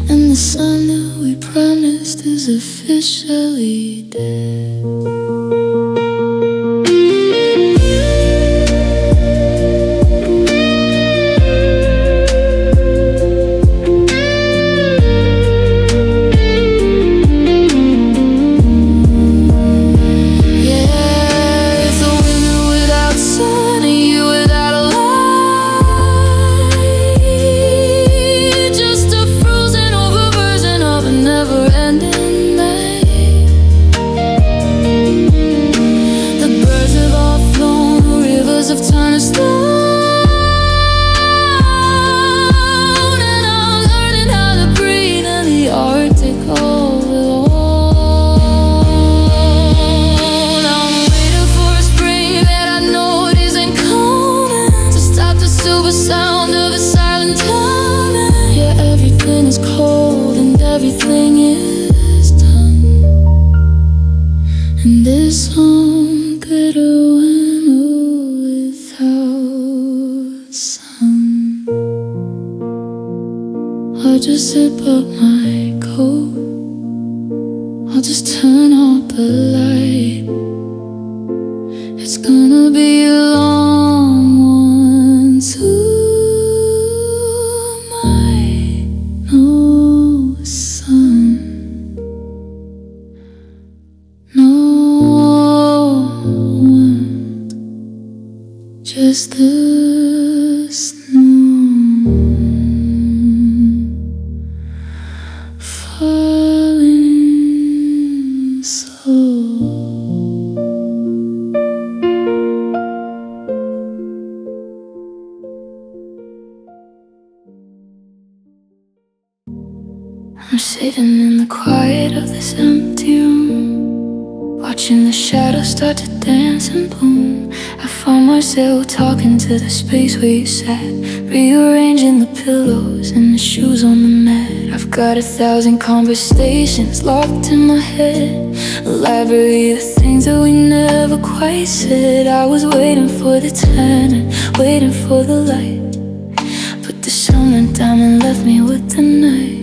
A: and the sun that we promised is officially dead. Everything is done in this long, bitter winter without sun. I'll just zip up my coat, I'll just turn off the light. It's gonna be a long one tonight. Just the snow falling slow. watching the shadows start to dance and bloom. I found myself talking to the space where you sat, rearranging the pillows and the shoes on the mat. I've got 1,000 conversations locked in my head, a library of things that we never quite said. I was waiting for the tan and waiting for the light, but the sun went down and left me with the night.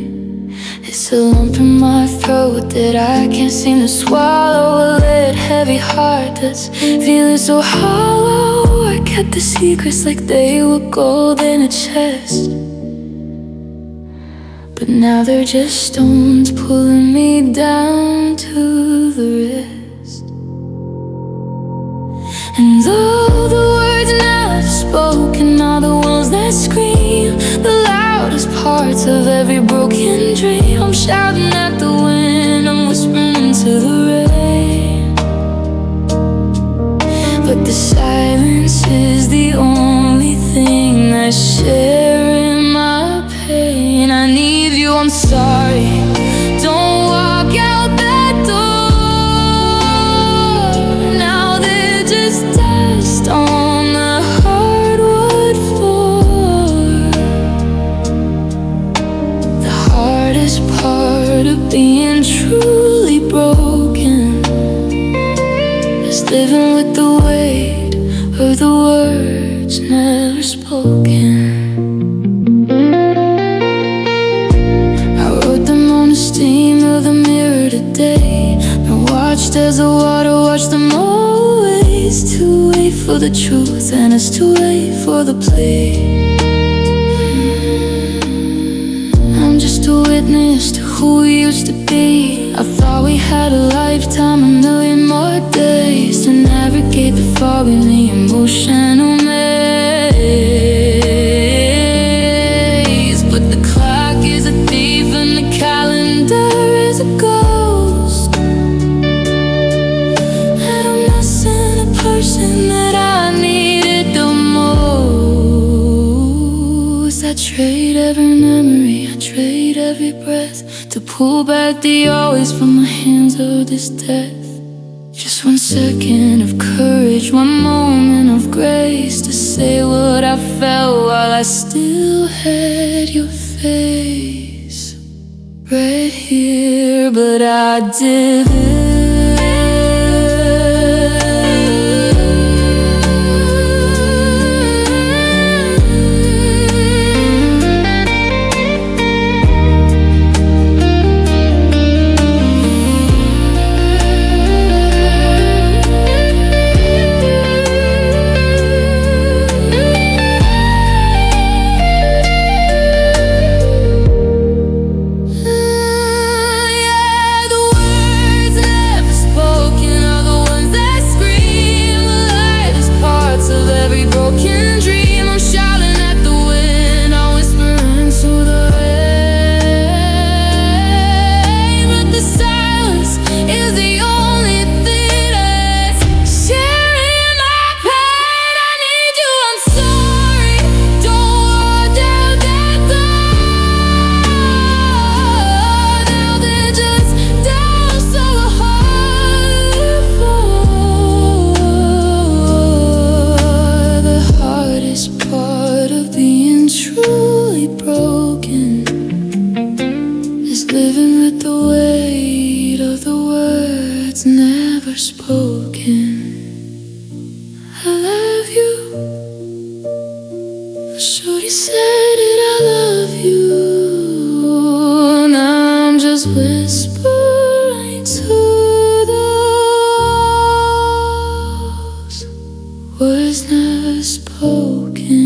A: It's a lump in my throat that I can't seem to swallow, a lead heavy heart that's feeling so hollow. I kept the secrets like they were gold in a chest, but now they're just stones pulling me down to the rest. And though the words never spoken are the ones that scream, the loudest parts of every broken dream, I'm shouting at the wind, I'm whispering into the rain. But the silence is the only thing that's sharing my pain. I need you, I'm sorry, don't walk out that door. Now they're just dust on the hardwood floor. The hardest part of being truly broken is living with the weight of the words never spoken. Steam of the mirror today, and watched as the water washed them all away. It's too late for the truth, and it's too late for the play. I'm just a witness to who we used to be. I thought we had a lifetime, a million more days to navigate the fog in the emotional maze. But the clock is a thief and the calendar is a ghost, and I'm missing the person that I needed the most. I trade every memory, I trade every breath to pull back the always from the hands of this death. Just 1 second of courage, 1 moment of grace to say what I felt while I still had your face right here, but I didn't. Living with the weight of the words never spoken. I love you, shorty said it, I love you, and I'm just whispering to those words never spoken,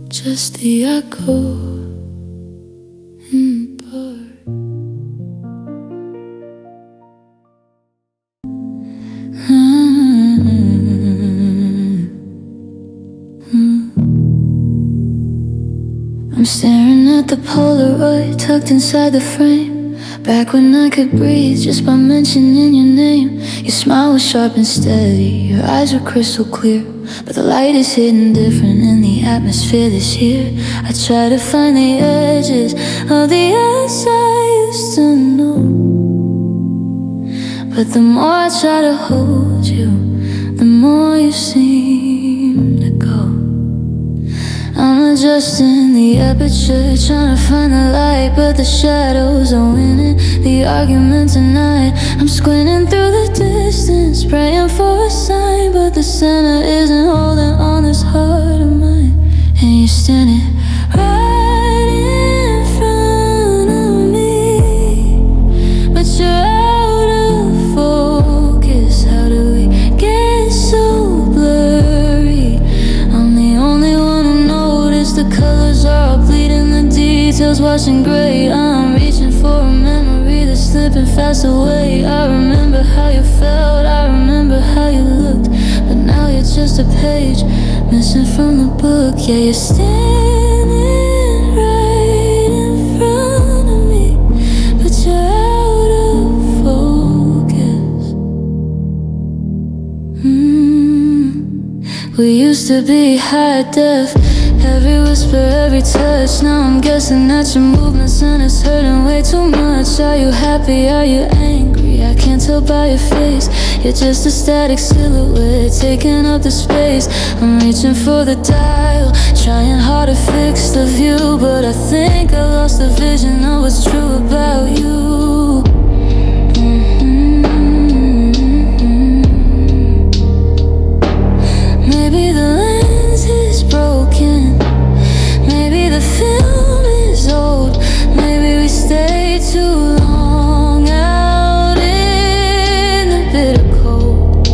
A: just the echo. I'm staring at the Polaroid tucked inside the frame, back when I could breathe just by mentioning your name. Your smile was sharp and steady, your eyes were crystal clear, but the light is hitting different in the atmosphere this year. I try to find the edges of the us I used to know, But the more I try to hold you, the more you seem to go. I'm adjusting the aperture, trying to find the light, but the shadows are winning the argument tonight. I'm squinting through the distance, praying for a sign, but the center isn't holding on this heart of mine. And you're standing right in front of me, but you're out of focus. How do we get so blurry? I'm the only one who noticed the colors are all bleeding, the details washing gray. I'm reaching for a memory that's slipping fast away. I remember how you felt, I remember how you looked, but now you're just a page missing from the book. Yeah, you're standing right in front of me, but you're out of focus. We used to be high def, every whisper, every touch. Now I'm guessing at your movements and it's hurting way too much. Are you happy, are you angry? I can't tell by your face. You're just a static silhouette taking up the space. I'm reaching for the dial, trying hard to fix the view, but I think I lost the vision of what's true about you. Maybe the lens is broken, maybe the film is old, maybe we stay too long out in the bitter cold.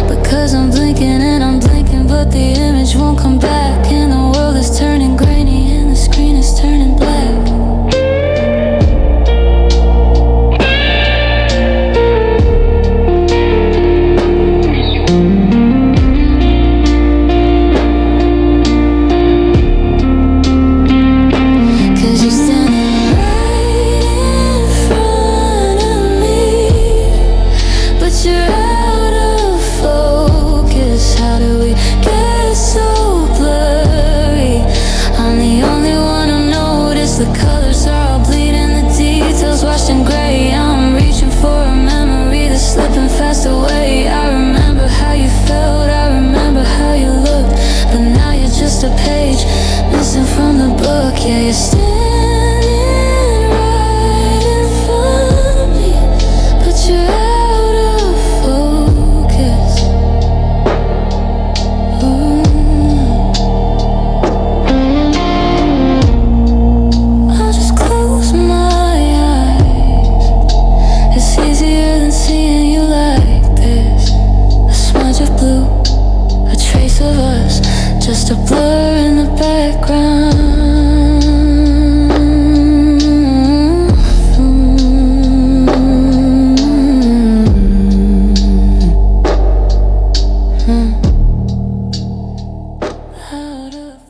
A: Because I'm blinking and I'm blinking, but the image won't come back, and the world is turning grainy and the screen is turning black. The colors are all bleeding, the details washed in gray. I'm reaching for a memory that's slipping fast away. I remember how you felt, I remember how you looked, but now you're just a page missing from the book. Yeah, you're standing right in front of me, but you're out of focus. Ooh. Just a blur in the background. Out of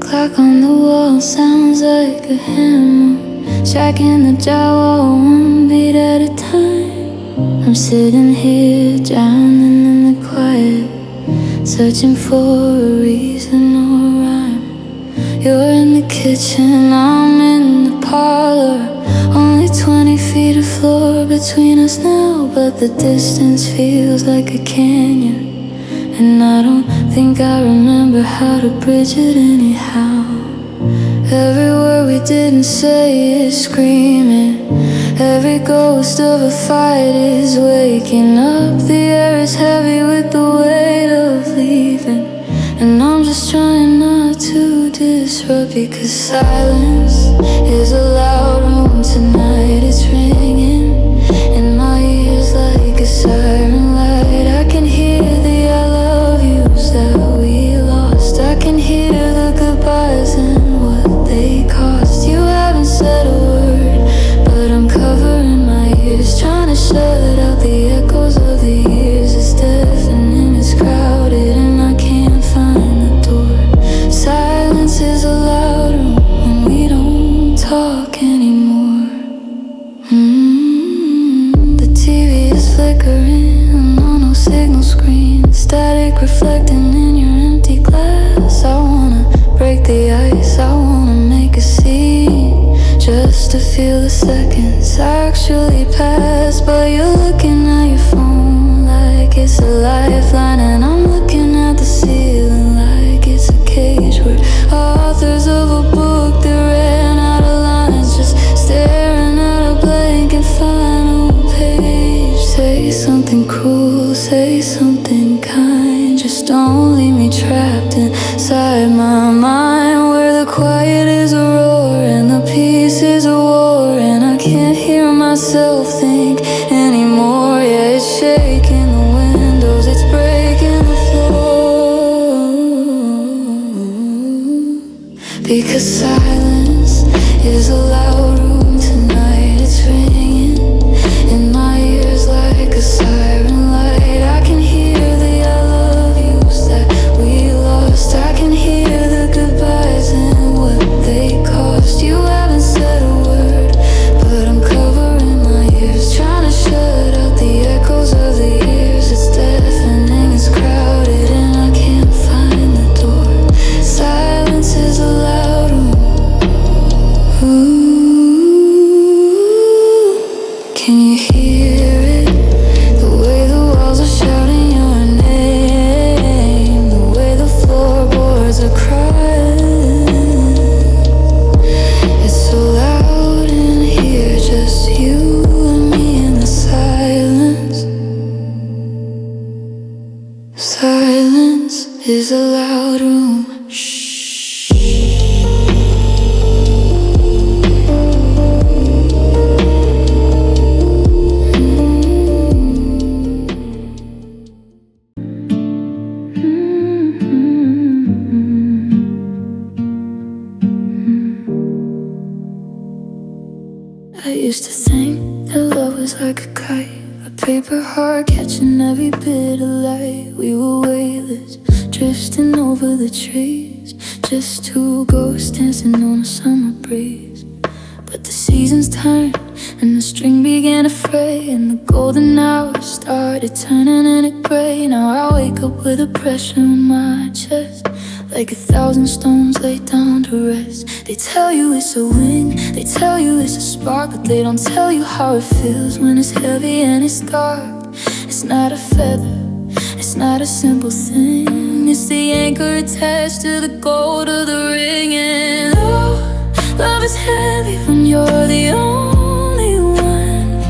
A: clock on the wall sounds like a hammer, striking the drywall one beat at a time. I'm sitting here drowning in the quiet, searching for a reason or a rhyme. You're in the kitchen, I'm in the parlor, only 20 feet of floor between us now, but the distance feels like a canyon, and I don't think I remember how to bridge it anyhow. Every word we didn't say is screaming, every ghost of a fight is waking up. The air is heavy with the weight of leaving, and I'm just trying not to disrupt, because silence is a loud room tonight. It's ringing in my ears like a siren light. I can hear the I love yous that we lost, I can hear the goodbyes and what they cost. You haven't said a word, but I'm covering my ears, trying to shut out the echoes of the years. It's deafening, it's crowded, and I can't find the door. Silence is a loud room when we don't talk. static reflecting in your empty glass. I wanna break the ice, I wanna make a scene, just to feel the seconds actually pass. But you're looking at your phone like it's a lifeline, and I'm looking at the ceiling like it's a cage where authors of a book that ran out of lines, just staring at a blank and final page. Say something cruel, say something kind, just don't leave me trapped inside my mind, where the quiet is a roar and the peace is a war, and I can't hear myself think anymore. Yeah, it's shaking the windows, it's breaking the floor, because silence is a loud room tonight. It's ringing in my ears like a siren light. I can hear the I love yous that we lost. I can hear the goodbyes and what they cost. You haven't said a word, but I'm covering my ears, trying to shut out the echoes of the years. It's deafening, it's crowded, and I can't find the door. Silence is a loud room. Ooh, can you hear it? The way the walls are shouting your name, the way the floorboards are crying. It's so loud in here, just you and me in the silence. Silence is a loud room. Shh. I used to think that love was like a kite, a paper heart catching every bit of light. We were weightless, drifting over the trees, just two ghosts dancing on a summer breeze. But the seasons turned and the string began to fray, and the golden hours started turning into gray. Now I wake up with a pressure on my chest, like 1,000 stones laid down to rest. They tell you it's a wind, they tell you it's a spark, but they don't tell you how it feels when it's heavy and it's dark. It's not a feather, it's not a simple thing, it's the anchor attached to the gold of the ring. And oh, love is heavy when you're the only one,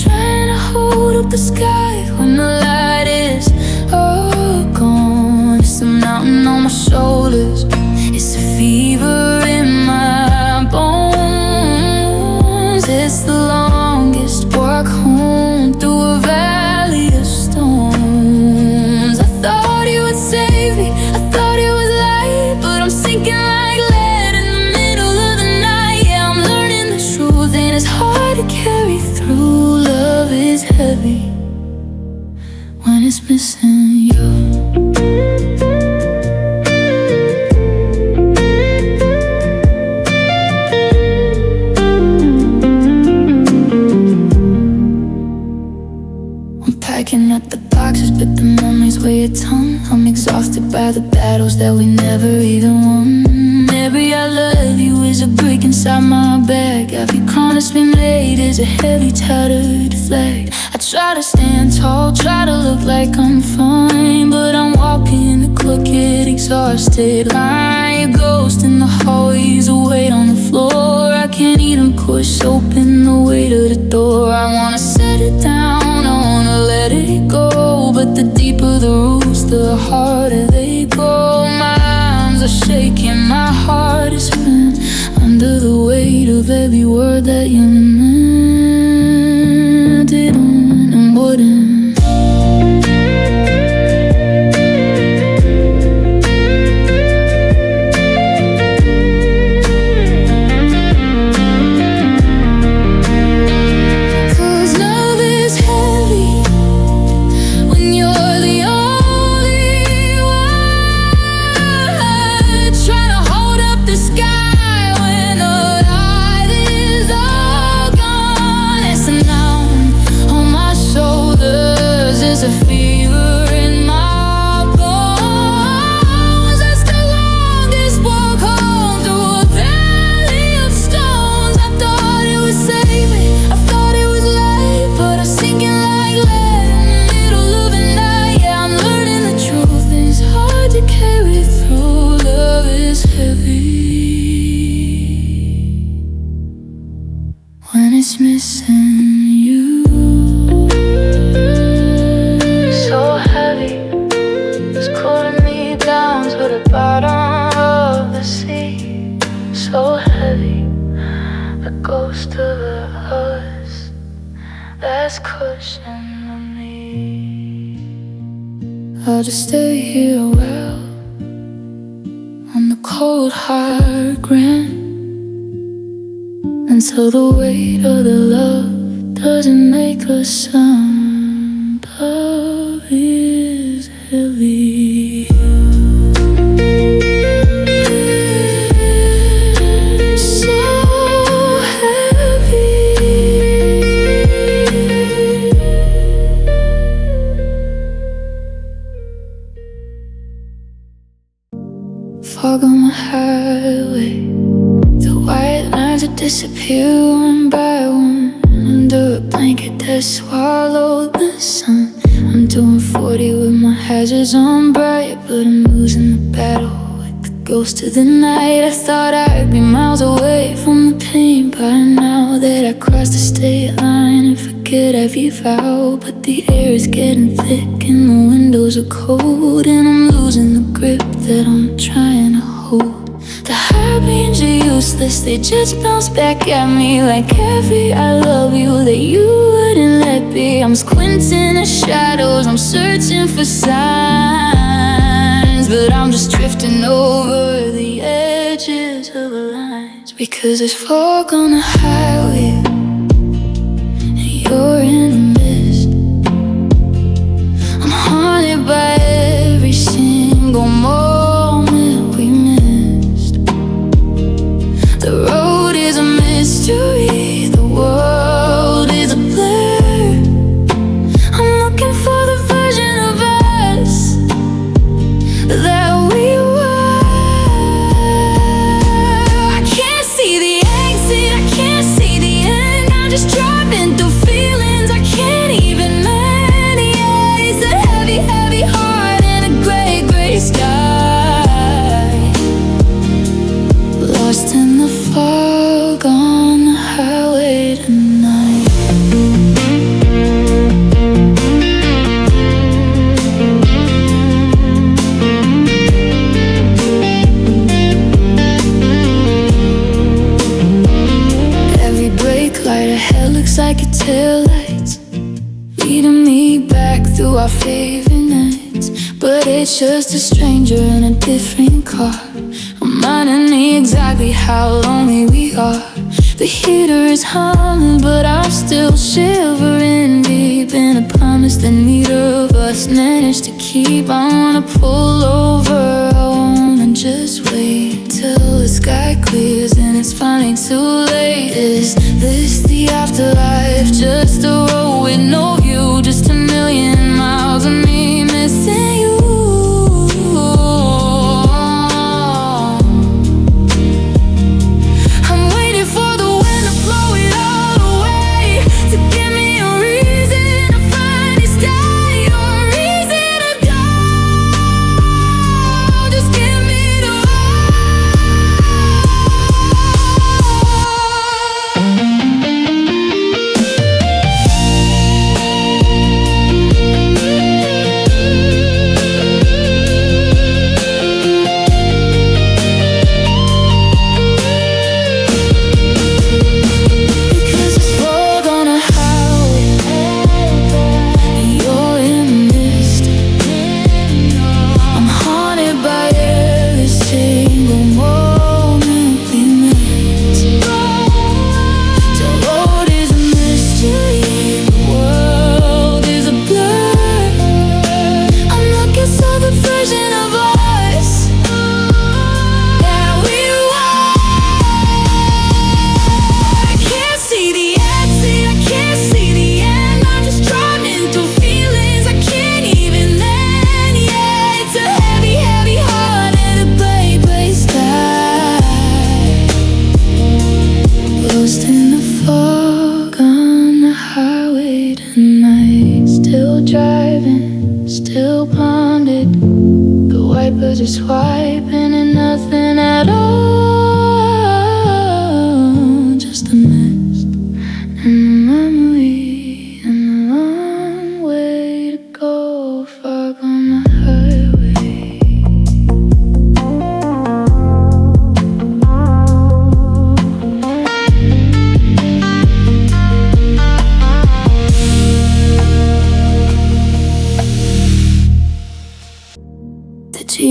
A: trying to hold up the sky when the light is all gone. It's a mountain on my shoulders, it's a fever in my bones. It's the longest walk home through a valley of stones. I thought you would save me, I thought it was light, but I'm sinking like lead in the middle of the night. Yeah, I'm learning the truth, and it's hard to carry through. Love is heavy when it's missing you. Packing up the boxes, but the memories weigh a ton. I'm exhausted by the battles that we never even won. Every I love you is a brick inside my bag. Every promise we made is a heavy tattered flag. I try to stand tall, try to look like I'm fine, but I'm walking a crooked, exhausted line. A ghost in the hallways, a weight on the floor. I can't even push open the weight of the door. I wanna set it down, I wanna let it go, but the deeper the roots, the harder they go. My arms are shaking, my heart is spent under the weight of every word that you meant, didn't and wouldn't. Trying to hold up the sky when the light is all gone. it's missing you. So heavy, it's pulling me down to the bottom of the sea. So heavy, the ghost of us that's cushioning me. I'll just stay here a while on the cold hard ground until the weight of the love doesn't make a sound. Love is heavy. So heavy. Fog on the highway, the white lines that disappear one by one under a blanket that swallowed the sun. I'm doing 40 with my hazards on bright, but I'm losing the battle with the ghost of the night. I thought I'd be miles away from the pain by now, that I crossed the state line and forget every vow. But the air is getting thick and the windows are cold, and I'm losing the grip that I'm trying to hold. The high beams are useless, they just bounce back at me like every I love you that you wouldn't let be. I'm squinting at shadows, I'm searching for signs, but I'm just drifting over the edges of the lines. Because there's fog on the highway and you're in the mist. I'm haunted by every single moment we missed. The road is a mystery, the world is a blur. I'm looking for the version of us that we were. I can't see the exit, I can't see the end. I'm just driving through feelings I can't even mend. Yeah, it's a heavy, heavy heart and a gray, gray sky. Lost in the fog on the highway tonight. Every brake light ahead looks like a taillights, leading me back through our favorite nights. But it's just a stranger in a different car, reminding me exactly how lonely we are. The heater is humming, but I'm still shivering deep in a promise that neither of us managed to keep. I wanna pull over, I wanna just wait till the sky clears and it's finally too late. Is this the afterlife? Just a road with no view, just a million miles of me missing you. I'm waiting for the wind to blow it all away, to give me a reason to finally stay, or a reason to go. Just give me the because it's fog on a highway and you're in the mist. I'm haunted by every single moment we missed. The road is a mystery, the world is a blur. I'm looking for the version of us that we were. I can't see the exit, I can't see the end. I'm just driving through feelings I can't even end. Yeah, it's a heavy, heavy heart and a gray, gray sky. Lost in the fog on the highway tonight. Still driving, still bonded. The wipers are swiping and nothing at all. Just a mist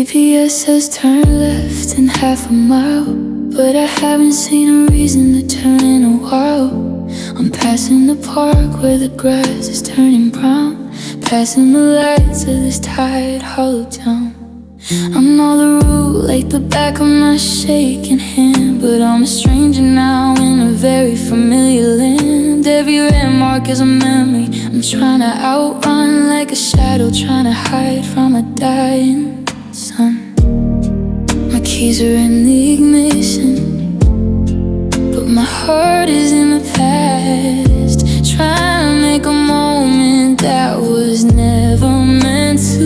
A: GPS says turn left in half a mile, but I haven't seen a reason to turn in a while. I'm passing the park where the grass is turning brown, passing the lights of this tired, hollow town. I know the route like the back of my shaking hand, but I'm a stranger now in a very familiar land. Every landmark is a memory I'm trying to outrun, like a shadow trying to hide from a dying sun. My keys are in the ignition, but my heart is in the past, trying to make a moment that was never meant to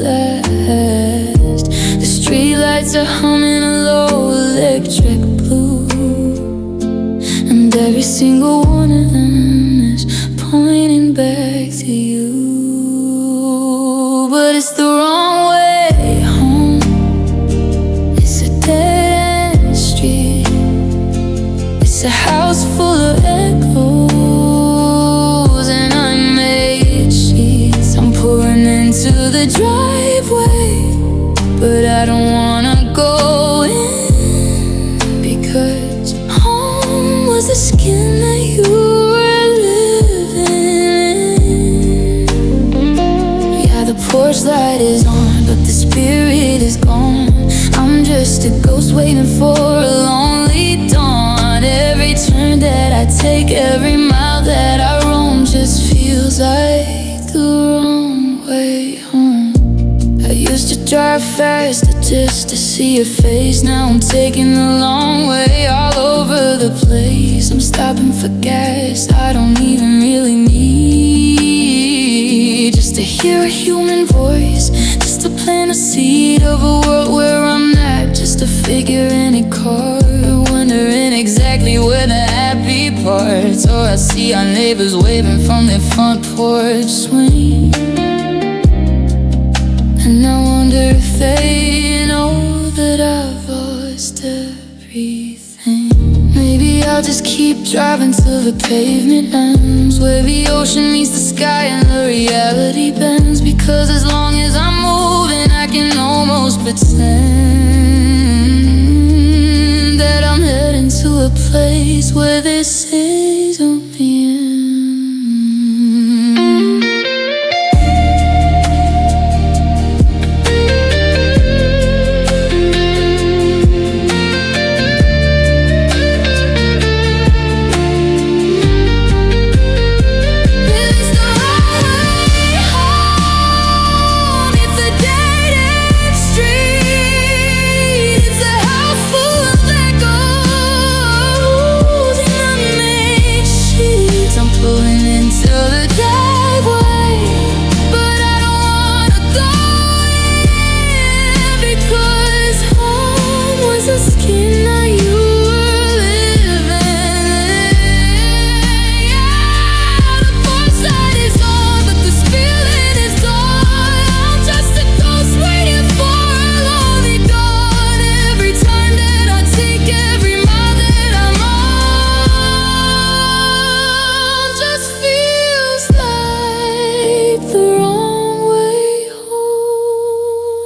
A: last. The streetlights are humming a low electric blue, and every single one of them is pointing back to you. But it's the wrong way home. It's a dead street. It's a house full of echoes and unmade sheets. I'm pouring into the driveway, but I don't wanna go in, because home was the skin that you were living in. Yeah, the porch light is on, but the spirit is gone. I'm just a ghost waiting for a lonely dawn. Every turn that I take, every mile that I roam, just feels like the wrong way home. I used to drive faster just to see your face. Now I'm taking the long way all over the place. I'm stopping for gas I don't even really need, just to hear a human voice, just to plant a seed of a world where I'm not just a figure in a car, wondering exactly where the happy parts. Or I see our neighbors waving from their front porch swing, and I wonder if they know that I've lost everything. Maybe I'll just keep driving till the pavement ends, where the ocean meets the sky and the reality bends. Because as long as I'm moving, I can almost pretend that I'm heading to a place where this is on the end.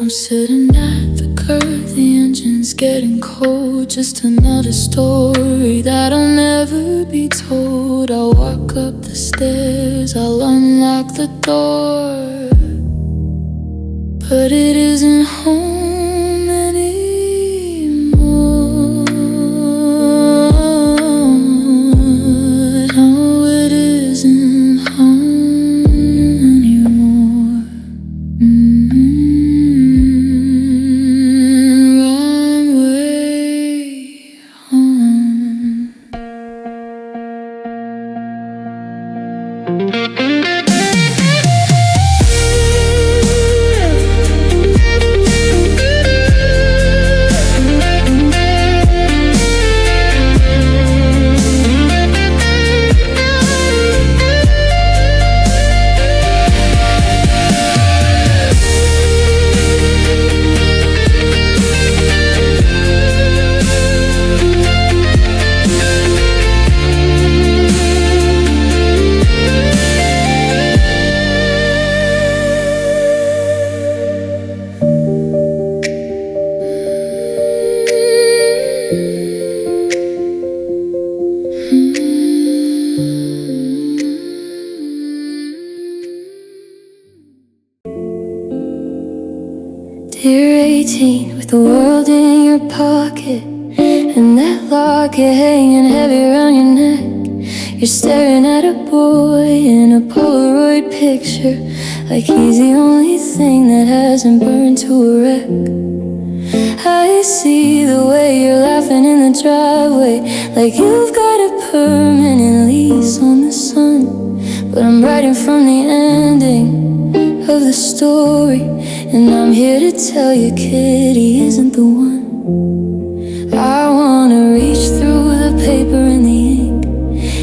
A: I'm sitting at the curb, the engine's getting cold. Just another story that'll never be told. I'll walk up the stairs, I'll unlock the door, but it isn't home anymore. No, it isn't home anymore. Wrong way home. 18 with the world in your pocket and that locket hanging heavy around your neck. You're staring at a boy in a Polaroid picture, like he's the only thing that hasn't burned to a wreck. I see the way you're laughing in the driveway, like you've got a permanent lease on the sun. But I'm writing from the ending of the story, and I'm here to tell you, kid, he isn't the one. I wanna reach through the paper and the ink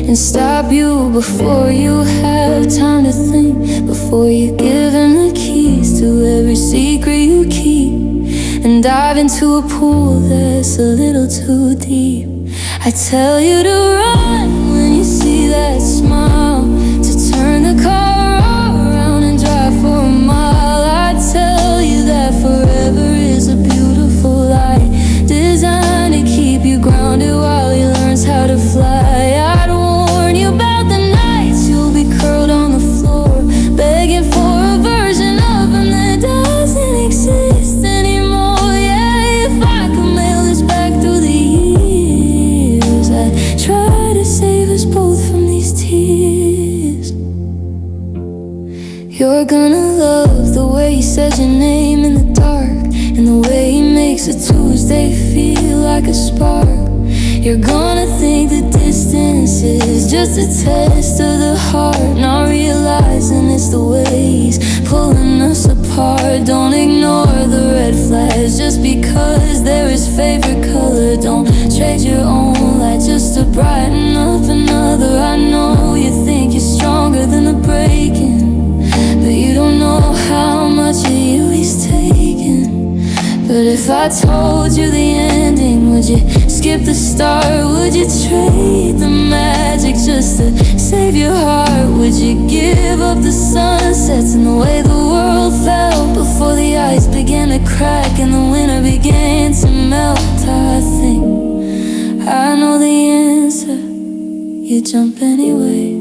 A: and stop you before you have time to think, before you give him the keys to every secret you keep, and dive into a pool that's a little too deep. I tell you to run when you see that smile, to turn the car around and drive for a mile. I tell you that forever is a beautiful lie, designed to keep you grounded while he learns how to fly. I'd warn you about the nights you'll be curled on the floor, begging for a version of him that doesn't exist anymore. Yeah, if I could mail this back through the years, I'd try to save us both from these tears. You're gonna love the way he says your name in the dark, and the way he makes a Tuesday feel like a spark. You're gonna think the distance is just a test of the heart, not realizing it's the way he's pulling us apart. Don't ignore the red flags just because they're his favorite color. Don't trade your own light just to brighten up another. I know you think you're stronger than the breaking, but you don't know how much of you he's taking. But if I told you the ending, would you skip the start? Would you trade the magic just to save your heart? Would you give up the sunsets and the way the world felt before the ice began to crack and the winter began to melt? I think I know the answer. You jump anyway.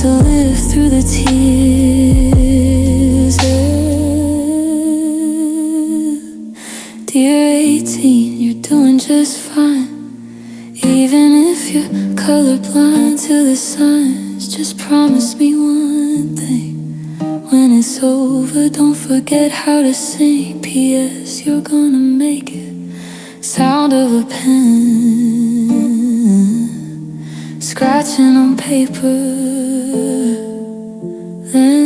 A: To live through the tears. Dear 18, you're doing just fine, even if you're colorblind to the signs. Just promise me one thing: when it's over, don't forget how to sing. P.S. You're gonna make it. Sound of a pen scratching on paper. Then